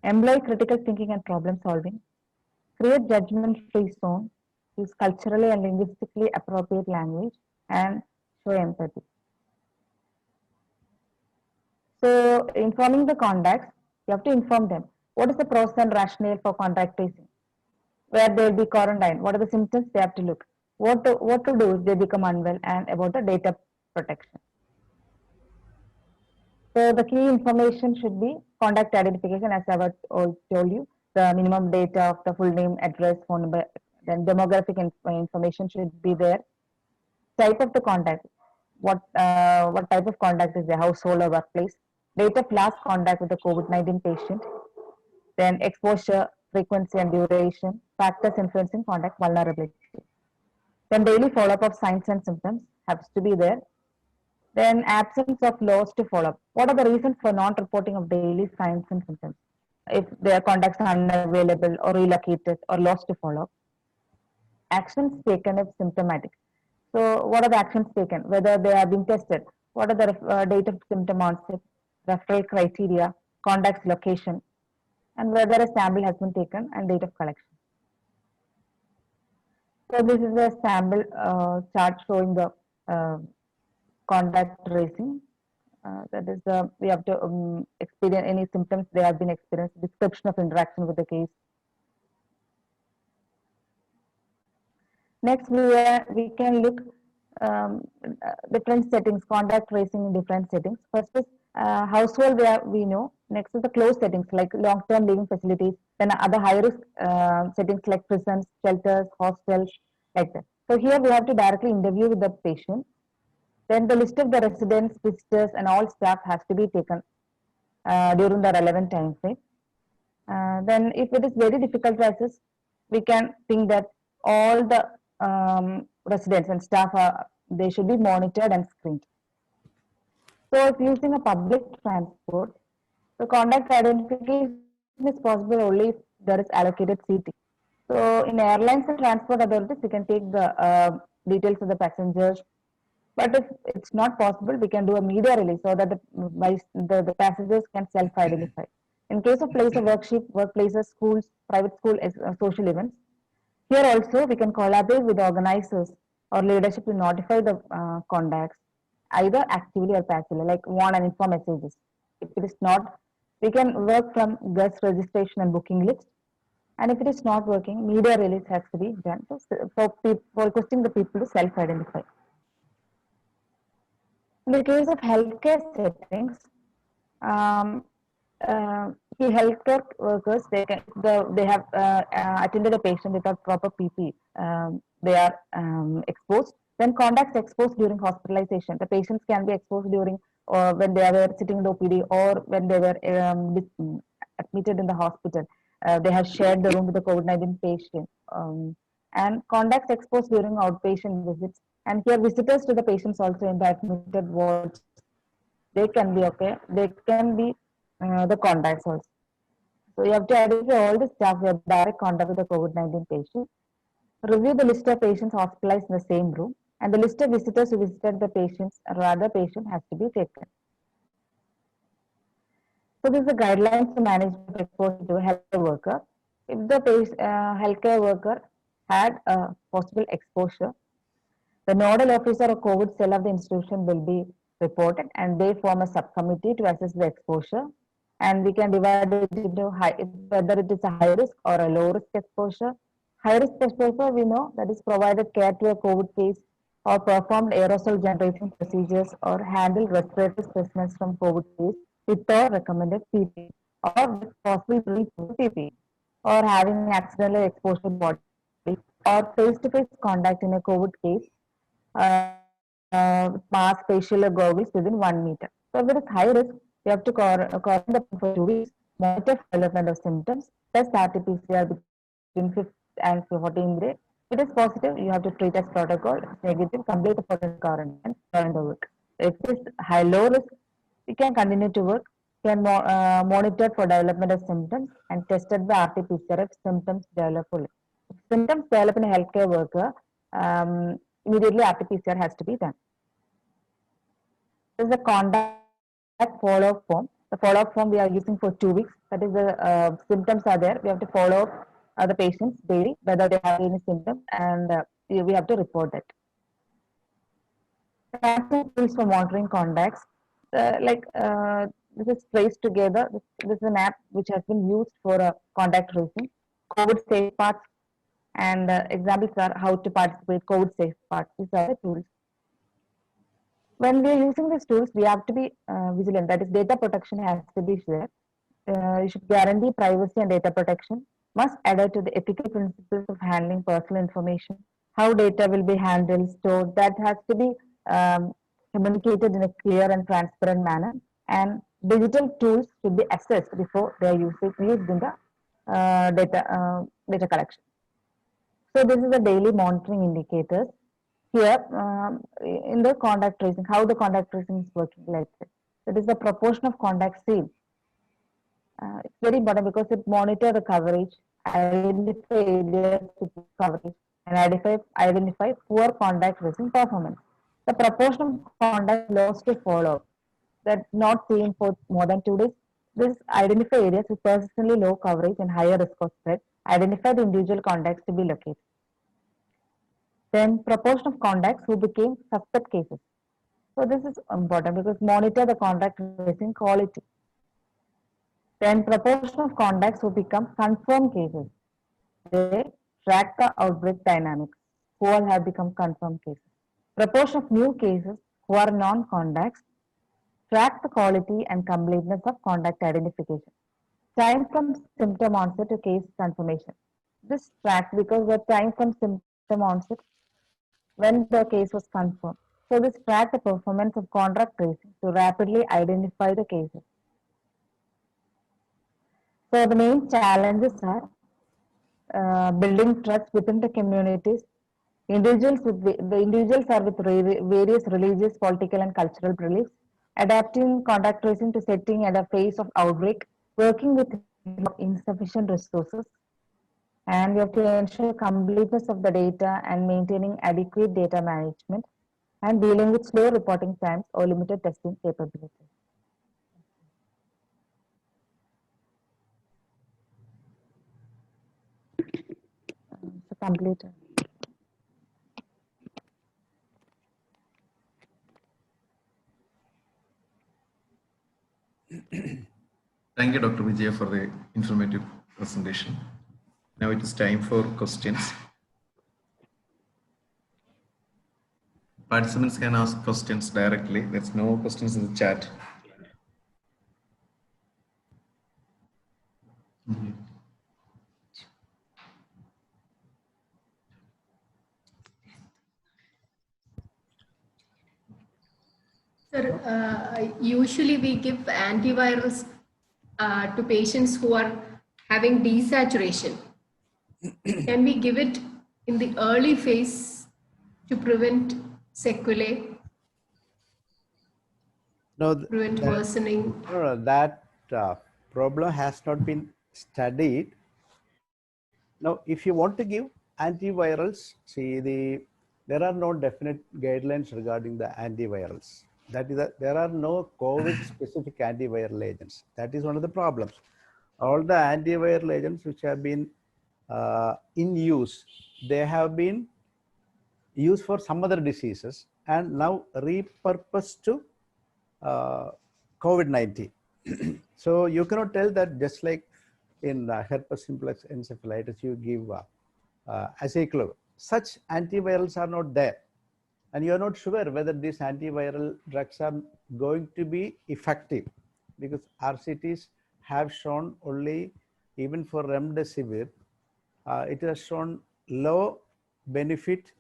employ critical thinking and problem solving, create judgment-free zone, use culturally and linguistically appropriate language, and show empathy. So informing the contacts, you have to inform them. What is the process and rationale for contact tracing? Where they will be quarantined? What are the symptoms they have to look? What to do if they become unwell, and about the data protection. So the key information should be contact identification, as I have told you, the minimum data of the full name, address, phone number, then demographic information should be there. Type of the contact, what type of contact is the household or workplace, date of last contact with the COVID-19 patient, then exposure, frequency and duration, factors influencing contact vulnerability. Then daily follow-up of signs and symptoms has to be there. Then absence of loss to follow-up. What are the reasons for non-reporting of daily signs and symptoms? If their contacts are unavailable or relocated or lost to follow-up. Actions taken if symptomatic. So what are the actions taken? Whether they have been tested, what are the date of symptom onset, referral criteria, contact's location, and whether a sample has been taken and date of collection. So this is a sample chart showing the contact tracing. That is we have to experience any symptoms they have been experienced, description of interaction with the case. Next, we can look different settings, contact tracing in different settings. First is household, where we know. Next is the closed settings like long-term living facilities. Then other high-risk settings like prisons, shelters, hostels, like that. So here we have to directly interview with the patient. Then the list of the residents, visitors, and all staff has to be taken during the relevant time frame. Then if it is very difficult to assess, we can think that all the residents and staff they should be monitored and screened. So if using a public transport, the contact identification is possible only if there is allocated seating. So in airlines and transport authorities, we can take the details of the passengers. But if it's not possible, we can do a media release so that the passengers can self-identify. In case of place of worship, workplaces, schools, private school, social events, here also we can collaborate with organizers or leadership to notify the contacts, either actively or passively, like warn and inform messages. If it is not, we can work from guest registration and booking list. And if it is not working, media release has to be done for requesting the people to self-identify. In the case of healthcare settings, um, the healthcare workers they have attended a patient without proper PPE. They are exposed. Then contacts exposed during hospitalization. The patients can be exposed during or when they were sitting in the OPD or when they were admitted in the hospital. They have shared the room with the COVID-19 patient. And contacts exposed during outpatient visits. And here visitors to the patients also in the admitted wards, they can be okay. They can be the contacts also. So you have to identify all the staff who have direct contact with the COVID-19 patient. Review the list of patients hospitalized in the same room, and the list of visitors who visited the patients or other patient has to be taken. So this is the guidelines to manage exposure to a healthcare worker. If the healthcare worker had a possible exposure, the nodal officer or COVID cell of the institution will be reported, and they form a subcommittee to assess the exposure. And we can divide it into whether it is a high risk or a low risk exposure. High risk exposure, we know that is provided care to a COVID case or performed aerosol generating procedures or handled respiratory specimens from COVID case with or recommended PPE or with possible relief PPE or having accidental exposure to body or face-to-face contact in a COVID case, mask, facial or goggles within 1 meter. So if it is high risk, you have to quarantine the person for 2 weeks, monitor for development of symptoms, test RT-PCR between 5th and 14th day. If it is positive, you have to treat as protocol. If it's negative, complete the quarantine, join the work. If it is low risk, you can continue to work, can monitor for development of symptoms and tested by RT-PCR if symptoms develop fully. If symptoms develop in a healthcare worker, immediately RT-PCR has to be done. This is the contact follow-up form. The follow-up form we are using for 2 weeks. That is the symptoms are there. We have to follow up the patients daily, whether they have any symptoms, and we have to report that. Tools for monitoring contacts. This is traced together. This is an app which has been used for contact tracing. COVID safe parts and examples are how to participate. COVID safe parts. These are the tools. When we are using these tools, we have to be vigilant. That is, data protection has to be there. You should guarantee privacy and data protection. Must adhere to the ethical principles of handling personal information. How data will be handled, stored. That has to be communicated in a clear and transparent manner. And digital tools should be assessed before they are used in the data collection. So this is the daily monitoring indicators. Here, in the contact tracing, how the contact tracing is working like this. It is the proportion of contacts saved. It's very important because it monitors the coverage, identify areas with coverage, and identify poor contact tracing performance. The proportion of contacts lost to follow that not seen for more than 2 days. This identify areas with persistently low coverage and higher risk of spread. Identify the individual contacts to be located. Then proportion of contacts who became suspect cases. So this is important because monitor the contact tracing quality. Then proportion of contacts who become confirmed cases. They track the outbreak dynamics. Who all have become confirmed cases. Proportion of new cases who are non-contacts. Track the quality and completeness of contact identification. Time from symptom onset to case confirmation. This tracks because the time from symptom onset when the case was confirmed. So this tracks the performance of contact tracing to rapidly identify the cases. So the main challenges are building trust within the communities. The individuals are with various religious, political, and cultural beliefs, adapting contact tracing to setting at a phase of outbreak, working with insufficient resources, and we have to ensure completeness of the data and maintaining adequate data management and dealing with slow reporting times or limited testing capabilities. So completed. Thank you, Dr. Vijaya, for the informative presentation. Now it is time for questions. Participants can ask questions directly. There's no questions in the chat. Sir, usually we give antivirals to patients who are having desaturation. Can we give it in the early phase to prevent sequelae, No, prevent worsening? no, that problem has not been studied. Now, if you want to give antivirals, see there are no definite guidelines regarding the antivirals. That is, there are no COVID-specific antiviral agents. That is one of the problems. All the antiviral agents which have been in use, they have been used for some other diseases and now repurposed to COVID-19. So you cannot tell that just like in herpes simplex encephalitis, you give acyclovir. Such antivirals are not there. And you are not sure whether these antiviral drugs are going to be effective, because RCTs have shown only, even for remdesivir, it has shown low benefit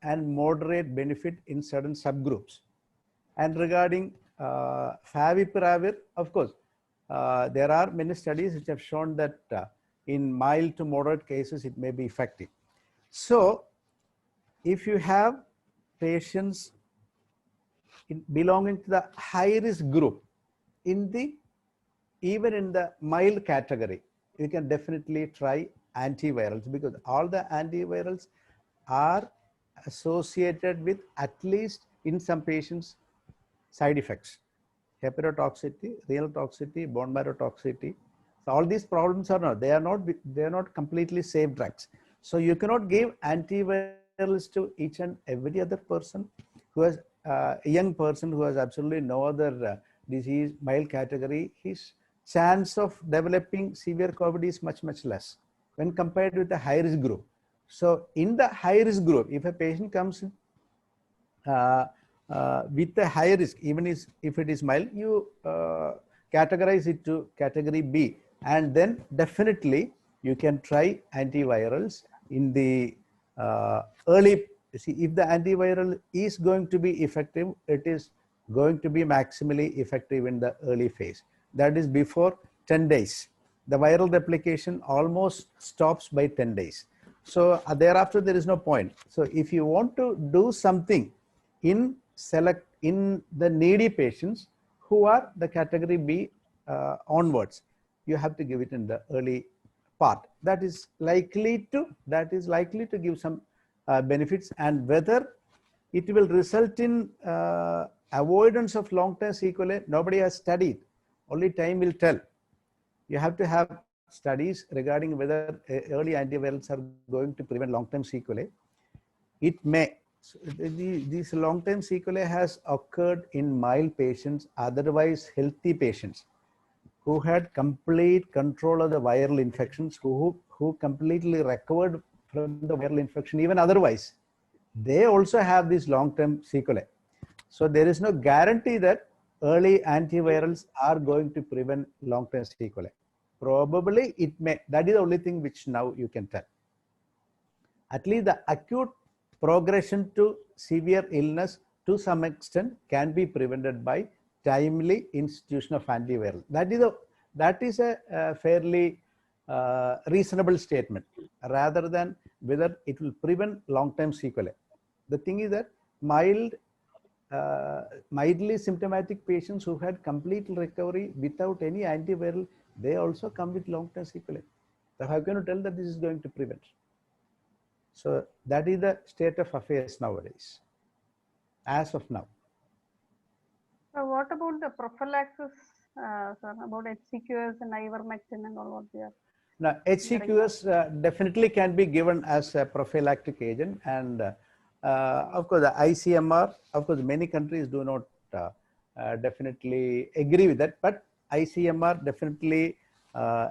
and moderate benefit in certain subgroups. And regarding favipiravir, of course, there are many studies which have shown that in mild to moderate cases, it may be effective. So if you have patients belonging to the high risk group, even in the mild category, you can definitely try antivirals, because all the antivirals are associated with, at least in some patients, side effects: hepatotoxicity, renal toxicity, bone marrow toxicity. So all these problems are not, they are not completely safe drugs. So you cannot give antivirals to each and every other person who has a young person who has absolutely no other disease, mild category. His chance of developing severe COVID is much, much less when compared with the high risk group. So in the high risk group, if a patient comes with a high risk, even if it is mild, you categorize it to category B, and then definitely you can try antivirals in the early. See, if the antiviral is going to be effective, it is going to be maximally effective in the early phase. That is before 10 days. The viral replication almost stops by 10 days. So thereafter, there is no point. So if you want to do something in the needy patients who are the category B onwards, you have to give it in the early part. That is likely to give some benefits, and whether it will result in avoidance of long-term sequelae, nobody has studied. Only time will tell. You have to have studies regarding whether early antivirals are going to prevent long-term sequelae. It may. So these long-term sequelae has occurred in mild patients, otherwise healthy patients who had complete control of the viral infections, who completely recovered from the viral infection, even otherwise. They also have these long-term sequelae. So there is no guarantee that early antivirals are going to prevent long-term sequelae. Probably it may. That is the only thing which now you can tell. At least the acute progression to severe illness to some extent can be prevented by timely institution of antiviral. That is a fairly reasonable statement rather than whether it will prevent long-term sequelae. The thing is that mildly symptomatic patients who had complete recovery without any antiviral, they also come with long-term sequelae. So how can you tell that this is going to prevent? So that is the state of affairs nowadays, as of now. So what about the prophylaxis, sir, about HCQS and ivermectin and all what we are? Now, HCQS definitely can be given as a prophylactic agent, and of course, the ICMR, of course, many countries do not definitely agree with that, but ICMR definitely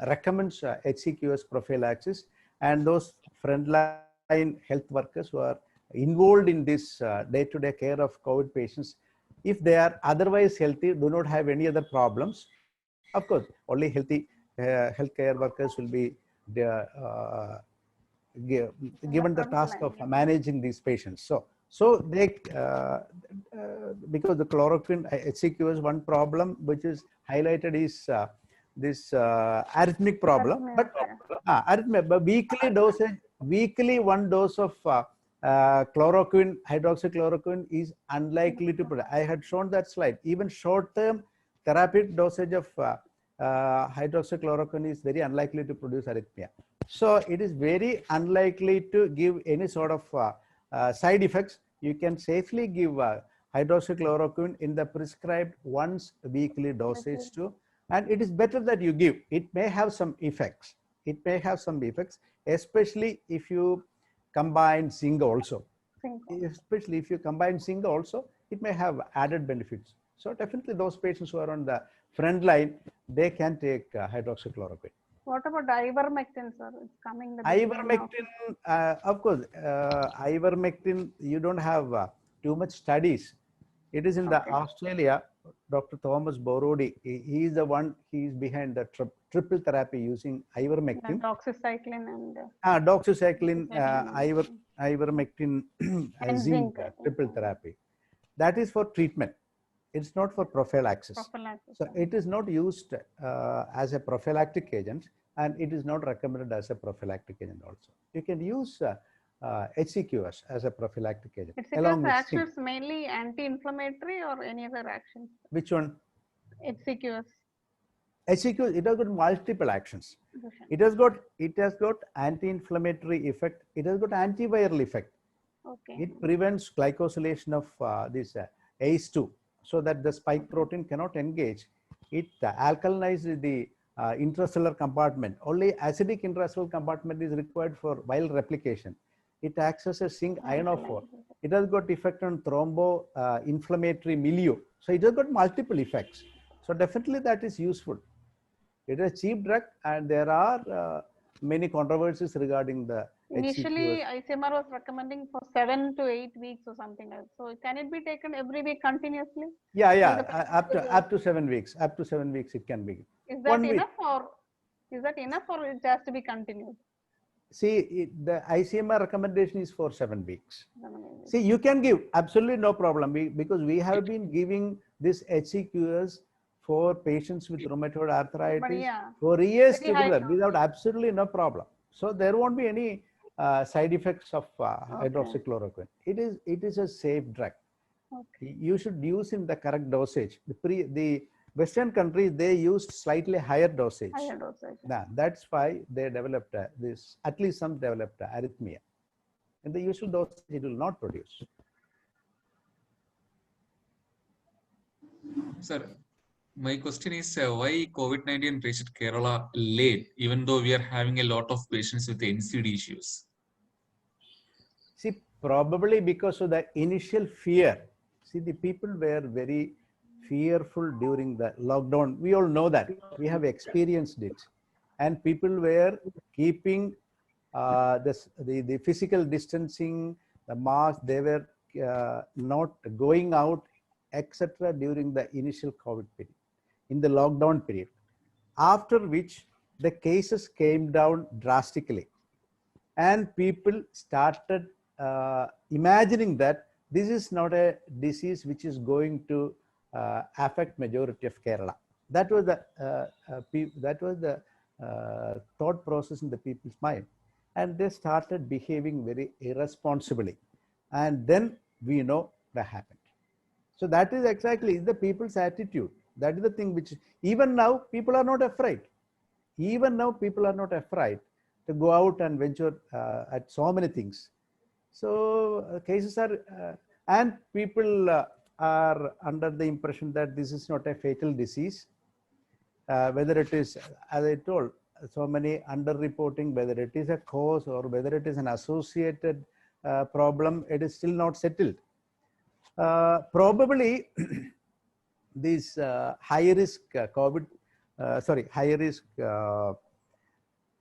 recommends HCQS prophylaxis, and those frontline health workers who are involved in this day-to-day care of COVID patients, if they are otherwise healthy, do not have any other problems, of course, only healthy healthcare workers will be given the task of managing these patients. So they, because the chloroquine HCQS, one problem which is highlighted is this arrhythmic problem, but arrhythmia, but weekly one dose of chloroquine, hydroxychloroquine is unlikely to produce. I had shown that slide. Even short-term therapeutic dosage of hydroxychloroquine is very unlikely to produce arrhythmia. So it is very unlikely to give any sort of side effects. You can safely give hydroxychloroquine in the prescribed once weekly dosage too. And it is better that you give. It may have some effects. It may have some effects, especially if you combine zinc also. Especially if you combine zinc also, it may have added benefits. So definitely those patients who are on the front line, they can take hydroxychloroquine. What about ivermectin, sir? It's coming. Ivermectin, of course, ivermectin, you don't have too much studies. It is in the Australia, Dr. Thomas Borody, he is the one, he is behind the triple therapy using ivermectin. Doxycycline and... doxycycline, ivermectin, zinc triple therapy. That is for treatment. It's not for prophylaxis. So it is not used as a prophylactic agent, and it is not recommended as a prophylactic agent also. You can use HCQS as a prophylactic agent. HCQS actions mainly anti-inflammatory or any other actions? Which one? HCQS. HCQS, it has got multiple actions. It has got anti-inflammatory effect. It has got antiviral effect. It prevents glycosylation of this ACE2, so that the spike protein cannot engage. It alkalinizes the intracellular compartment. Only acidic intracellular compartment is required for viral replication. It acts as a zinc ionophore. It has got effect on thrombo-inflammatory milieu. So it has got multiple effects. So definitely that is useful. It is a cheap drug, and there are many controversies regarding the Initially, HCQS. ICMR was recommending for 7 to 8 weeks or something else. So can it be taken every week continuously? Yeah, up to 7 weeks. Up to 7 weeks it can be. Is that enough, or it has to be continued? See, the ICMR recommendation is for 7 weeks. See, you can give, absolutely no problem, because we have been giving this HCQS for patients with rheumatoid arthritis for years together without absolutely no problem. So there won't be any side effects of hydroxychloroquine. It is a safe drug. You should use in the correct dosage. The Western countries, they used slightly higher dosage. That's why they developed this, at least some developed arrhythmia. In the usual dosage, it will not produce. Sir, my question is why COVID-19 reached Kerala late, even though we are having a lot of patients with NCD issues? See, probably because of the initial fear. See, the people were very fearful during the lockdown. We all know that. We have experienced it. And people were keeping the physical distancing, the mask, they were not going out, etc. during the initial COVID period, in the lockdown period. After which the cases came down drastically. And people started imagining that this is not a disease which is going to affect majority of Kerala. That was the thought process in the people's mind, and they started behaving very irresponsibly, and then we know that happened. So that is exactly the people's attitude. That is the thing which even now people are not afraid. Even now people are not afraid to go out and venture at so many things. So cases are, and people are under the impression that this is not a fatal disease. Whether it is, as I told, so many underreporting, whether it is a cause or whether it is an associated problem, it is still not settled. Probably these high risk COVID, high risk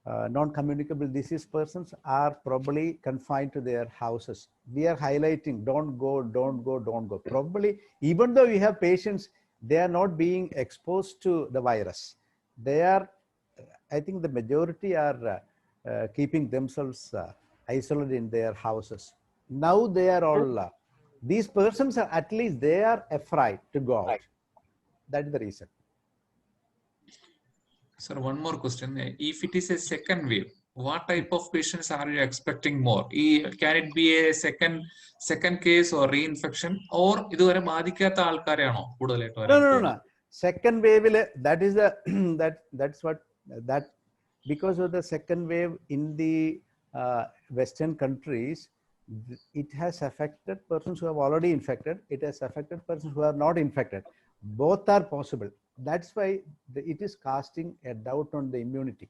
non-communicable disease persons are probably confined to their houses. We are highlighting, don't go, don't go, don't go. Probably, even though we have patients, they are not being exposed to the virus. They are, I think the majority are keeping themselves isolated in their houses. Now they are all, these persons are, at least they are afraid to go out. That is the reason. Sir, one more question. If it is a second wave, what type of patients are you expecting more? Can it be a second case or reinfection, or ഇതുവരെ ബാധിക്കാത്ത ആൾക്കാരെയാണോ കൂടുതലായിട്ട് വരാൻ പോകുന്നത്? No. Second wave, that is the that's what that, because of the second wave in the Western countries, it has affected persons who have already infected. It has affected persons who are not infected. Both are possible. That's why it is casting a doubt on the immunity.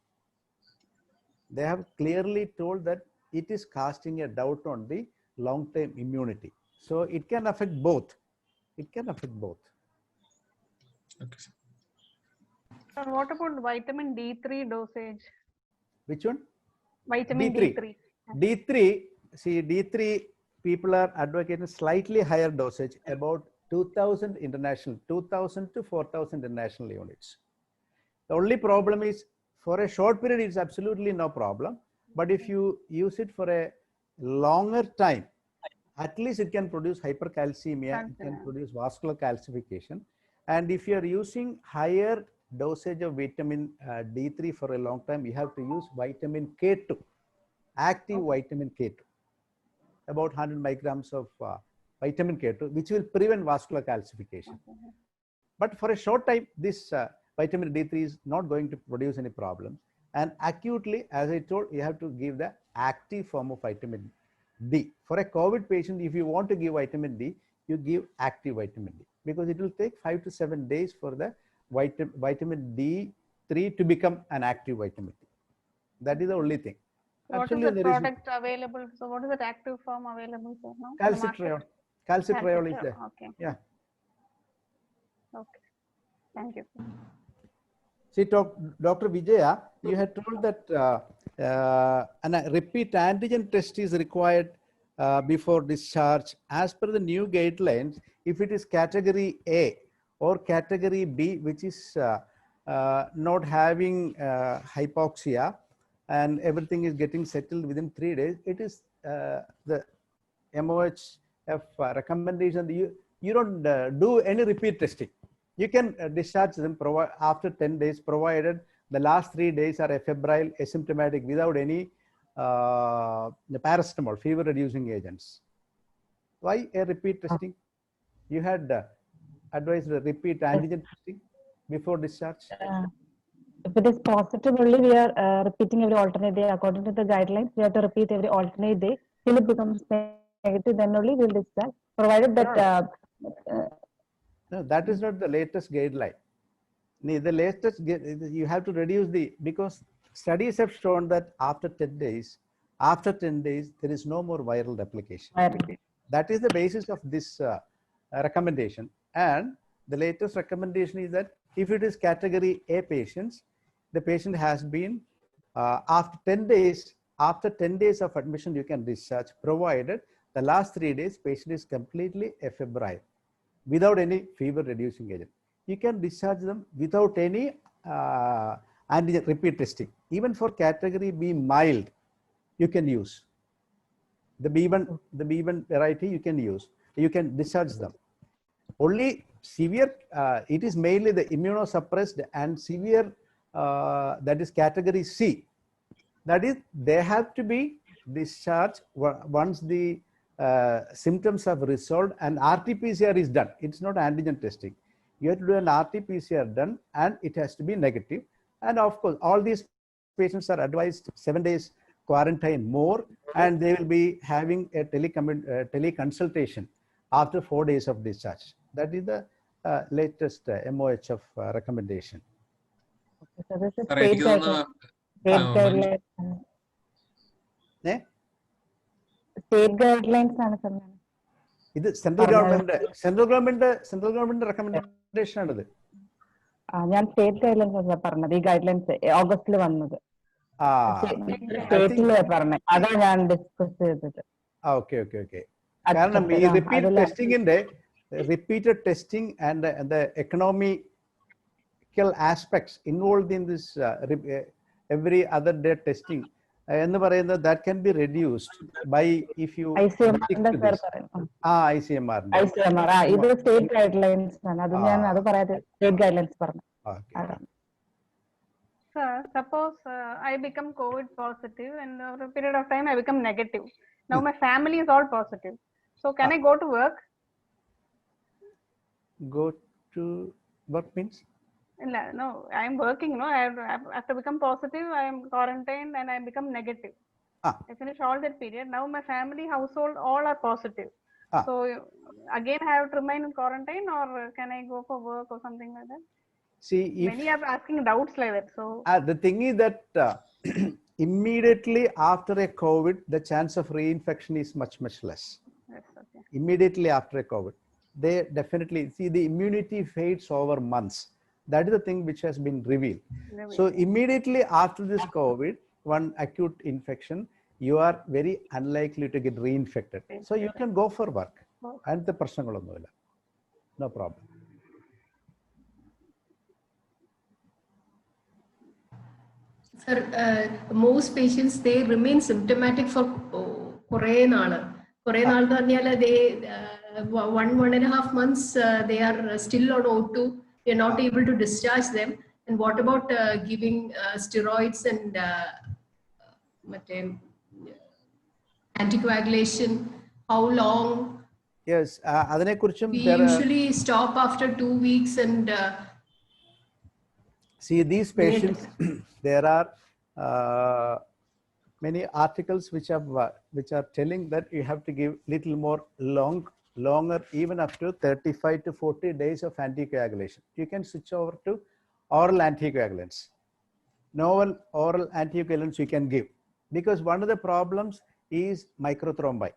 They have clearly told that it is casting a doubt on the long-term immunity. So it can affect both. It can affect both. Okay, sir. Sir, what about vitamin D3 dosage? Which one? Vitamin D3. D3, see, D3 people are advocating slightly higher dosage, about 2000 international, 2000 to 4000 international units. The only problem is, for a short period, it's absolutely no problem. But if you use it for a longer time, at least it can produce hypercalcemia, it can produce vascular calcification. And if you are using higher dosage of vitamin D3 for a long time, you have to use vitamin K2, active vitamin K2, about 100 micrograms of vitamin K2, which will prevent vascular calcification. But for a short time, this vitamin D3 is not going to produce any problem. And acutely, as I told, you have to give the active form of vitamin D. For a COVID patient, if you want to give vitamin D, you give active vitamin D, because it will take 5 to 7 days for the vitamin D3 to become an active vitamin D. That is the only thing. What is the product available? So what is that active form available for now? Calcitriol. Calcitriol is there. Okay. Yeah. Okay. Thank you. See, Dr. Vijaya, you had told that a repeat antigen test is required before discharge. As per the new guidelines, if it is category A or category B, which is not having hypoxia and everything is getting settled within 3 days, it is the MOHF recommendation. You don't do any repeat testing. You can discharge them after 10 days, provided the last 3 days are febrile, asymptomatic, without any the paracetamol, fever reducing agents. Why a repeat testing? You had advised a repeat antigen testing before discharge. If it is positive, only we are repeating every alternate day. According to the guidelines, we have to repeat every alternate day till it becomes negative. Then only we will discharge, provided that. No, that is not the latest guideline. The latest, you have to reduce because studies have shown that after 10 days, there is no more viral replication. That is the basis of this recommendation. And the latest recommendation is that if it is category A patients, the patient has been, after 10 days of admission, you can discharge, provided the last 3 days, patient is completely febrile, without any fever reducing agent. You can discharge them without any antigen repeat testing. Even for category B mild, you can use the B1 variety. You can use. You can discharge them. Only severe. It is mainly the immunosuppressed and severe that is category C. That is, they have to be discharged once the symptoms have resolved and RT-PCR is done. It's not antigen testing. You have to do an RT-PCR done and it has to be negative. And of course, all these patients are advised 7 days quarantine more, and they will be having a teleconsultation after 4 days of discharge. That is the latest MOHF recommendation. So this is സാറേ, എനിക്ക് തോന്നുന്നു state guidelines. Eh? State guidelines ആണ് sir. ഇത് central government recommendation ആണിത്. ഞാൻ state guidelines പറഞ്ഞത്, ഈ guidelines ഓഗസ്റ്റിൽ വന്നത് സ്റ്റേറ്റില് പറഞ്ഞത്, അതാ ഞാൻ ഡിസ്കസ് ചെയ്തത്. കാരണം ഈ repeated testing and economical aspects involve in this every other day testing എന്ന് പറയുന്നത് that can be reduced by if you ICMR ഇത് സ്റ്റേറ്റ് ഗൈഡ്ലൈൻസ് ആണ്. അത് ഞാൻ അത് പറയാതെ സ്റ്റേറ്റ് ഗൈഡ്ലൈൻസ് പറഞ്ഞു. Sir, suppose I become COVID positive and over a period of time I become negative. Now my family is all positive. So can I go to work? Go to work means? No, I am working. No, I have to become positive. I am quarantined and I become negative. I finish all that period. Now my family, household, all are positive. So again, I have to remain in quarantine, or can I go for work or something like that? See, many are asking doubts like that. So the thing is that immediately after a COVID, the chance of reinfection is much less. yes, okay. Immediately after a COVID, they definitely see the immunity fades over months. That is the thing which has been revealed. So immediately after this COVID, one acute infection, you are very unlikely to get reinfected. So you can go for work. And the prashangalonnuvilla. No problem. Sir, most patients, they remain symptomatic for കുറേ നാൾ എന്ന് പറഞ്ഞാൽ they 1.5 months they are still on O2. We are not able to discharge them. And what about giving steroids and anticoagulation? How long? Yes, we usually stop after 2 weeks and see these patients. There are many articles which are telling that you have to give little more longer, even up to 35 to 40 days of anticoagulation. You can switch over to oral anticoagulants. Novel oral anticoagulants you can give, because one of the problems is microthrombi.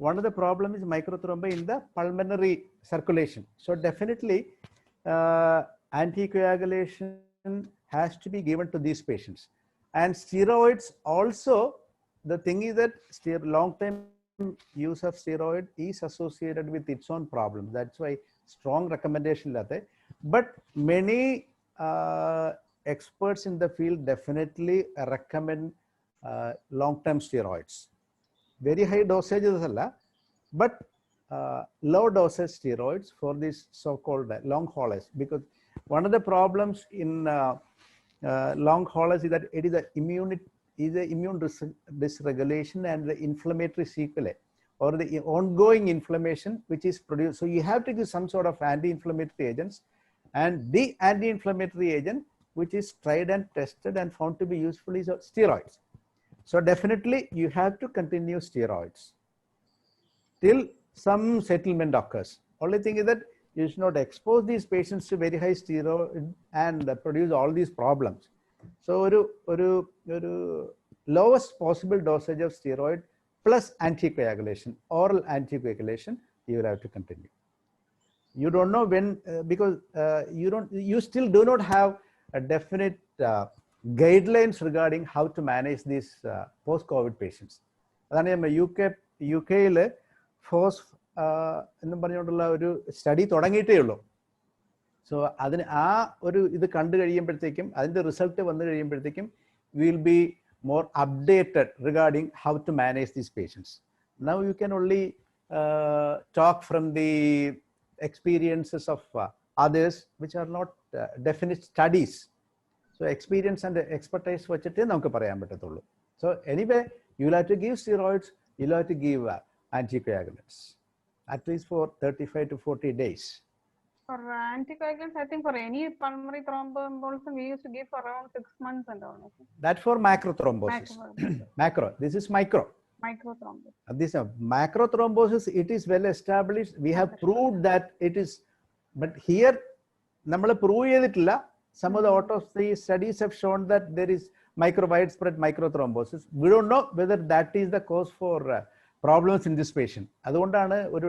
One of the problems is microthrombi in the pulmonary circulation. So definitely anticoagulation has to be given to these patients. And steroids also, the thing is that long-term use of steroid is associated with its own problems. That's why strong recommendation late. But many experts in the field definitely recommend long-term steroids. Very high dosages, but low dosage steroids for these so-called long haulers. Because one of the problems in long haulers is that it is immune dysregulation and the inflammatory sequelae, or the ongoing inflammation which is produced. So you have to give some sort of anti-inflammatory agents, and the anti-inflammatory agent which is tried and tested and found to be useful is steroids. So definitely you have to continue steroids till some settlement occurs. Only thing is that you should not expose these patients to very high steroid and produce all these problems. So lowest possible dosage of steroid plus anticoagulation, oral anticoagulation, you will have to continue. You don't know when, because you still do not have a definite guidelines regarding how to manage these post-COVID patients. അതാണ് UK ഫോസ് എന്നും പറഞ്ഞുകൊണ്ടുള്ള ഒരു study തുടങ്ങിയിട്ടേ ഉള്ളൂ. So അതിന് ആ ഒരു ഇത് കണ്ടു കഴിയുമ്പോഴത്തേക്കും, അതിൻ്റെ റിസൾട്ട് വന്നു കഴിയുമ്പോഴത്തേക്കും will be more updated regarding how to manage these patients. Now you can only talk from the experiences of others which are not definite studies. So experience and expertise വെച്ചിട്ടേ നമുക്ക് പറയാൻ പറ്റത്തുള്ളൂ. So anyway, you'll have to give steroids, you'll have to give anticoagulants, at least for 35 to 40 days. For anticoagulants, I think for any pulmonary thromboembolism, we used to give for around 6 months and all. That's for macrothrombosis. Macro. This is micro. Microthrombosis. This macrothrombosis, it is well established. We have proved that it is, but here, നമ്മൾ prove ചെയ്തിട്ടില്ല. Some of the autopsy studies have shown that there is widespread microthrombosis. We don't know whether that is the cause for problems in this patient. അതുകൊണ്ടാണ് ഒരു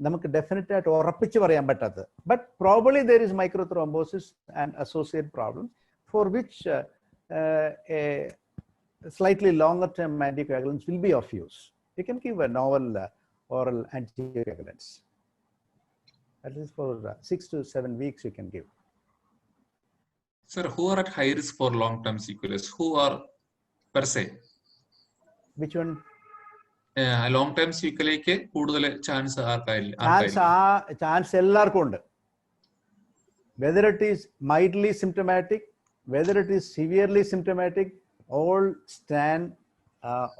നമുക്ക് definite ആയിട്ട് ഉറപ്പിച്ച് പറയാൻ പറ്റാത്തത്. But probably there is microthrombosis and associated problems for which a slightly longer term anticoagulants will be of use. You can give a novel oral anticoagulants. At least for 6 to 7 weeks you can give. Sir, who are at high risk for long-term sequelae? Who are per se? Which one? Long-term sequelae ke കൂടുതൽ chance chance എല്ലാവർക്കും ഉണ്ട്. Whether it is mildly symptomatic, whether it is severely symptomatic, all stand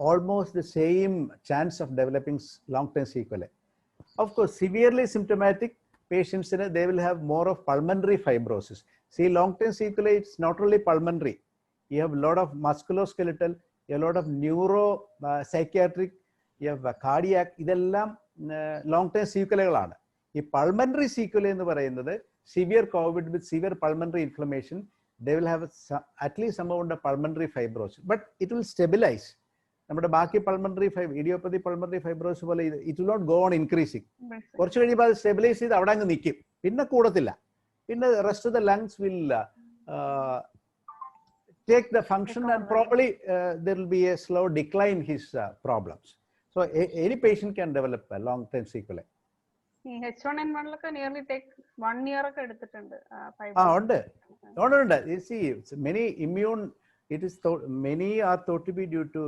almost the same chance of developing long-term sequelae. Of course, severely symptomatic patients, they will have more of pulmonary fibrosis. See, long-term sequelae, it's not only pulmonary. You have a lot of musculoskeletal, you have a lot of neuro, psychiatric, you have cardiac. ഇതെല്ലാം long-term sequelae. ഈ pulmonary sequelae എന്ന് പറയുന്നത് severe COVID with severe pulmonary inflammation, they will have at least some amount of pulmonary fibrosis, but it will stabilize. നമ്മുടെ ബാക്കി pulmonary idiopathic pulmonary fibrosis പോലെ it will not go on increasing. കുറച്ച് കഴിയുമ്പോൾ അത് stabilise ചെയ്ത് അവിടെ അങ്ങ് നിൽക്കും, പിന്നെ കൂടത്തില്ല. പിന്നെ the rest of the lungs will take the function and probably there will be a slow decline in his problems. So any patient can develop a long-term sequelae. H1N1 nearly take 1 year. You see, many immune, it is thought, many are thought to be due to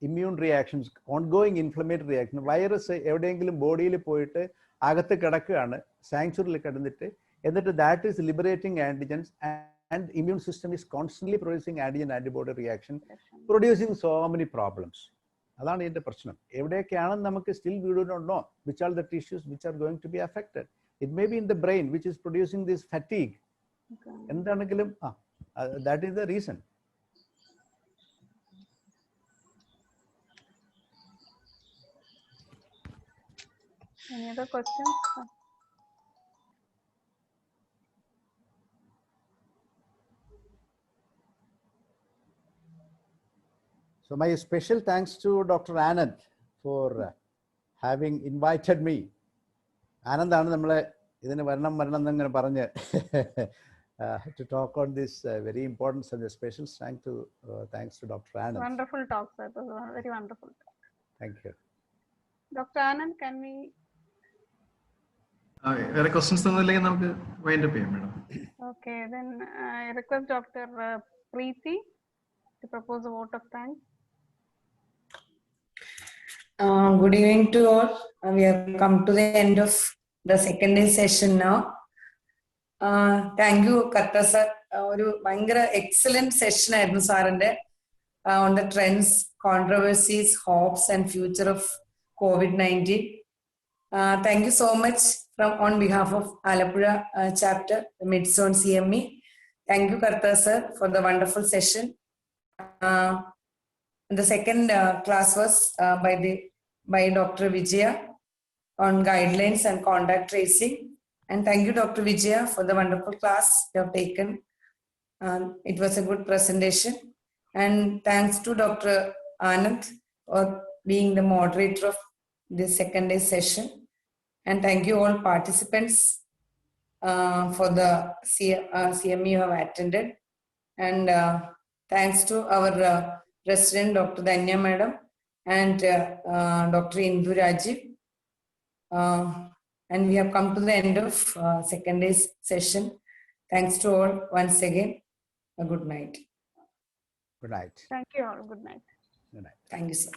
immune reactions, ongoing inflammatory reaction. Virus എവിടെയെങ്കിലും ബോഡിയിൽ പോയിട്ട് അകത്ത് കിടക്കുകയാണ്, സാങ്ച്വറിൽ കിടന്നിട്ട്, എന്നിട്ട് that is liberating antigens and immune system is constantly producing antigen antibody reaction, producing so many problems. അതാണ് ഇതിന്റെ പ്രശ്നം. എവിടെയൊക്കെയാണെന്ന് നമുക്ക് still we do not know which are the tissues which are going to be affected. It may be in the brain which is producing this fatigue. എന്താണെങ്കിലും that is the reason. Any other questions? So my special thanks to Dr. Anand for having invited me. Anand ആണ് നമ്മളെ ഇതിന് വരണം എന്നങ്ങനെ പറഞ്ഞ് to talk on this very important subject. Special thanks to Dr. Anand. Wonderful talk, sir. It was a very wonderful talk. Thank you. Dr. Anand, can we? Any questions? നമുക്ക് wind up ചെയ്യാം, madam. Okay, then I request Dr. Preeti to propose a vote of thanks. Good evening to all. We have come to the end of the second day session now. Thank you, Karta sir. ഒരു ഭയങ്കര excellent session ആയിരുന്നു സാറിന്റെ on the trends, controversies, hopes and future of COVID-19. Thank you so much on behalf of Alappuzha chapter, the Midzone CME. Thank you, Karta sir, for the wonderful session. The second class was by Dr. Vijaya on guidelines and contact tracing. And thank you, Dr. Vijaya, for the wonderful class you have taken. It was a good presentation. And thanks to Dr. Anand for being the moderator of this second day session. And thank you all participants for the CME you have attended. And thanks to our President, Dr. Danya Madam, and Dr. Indu Rajiv. And we have come to the end of second day's session. Thanks to all once again. A good night. Good night. Thank you all. Good night. Good night. Thank you, sir.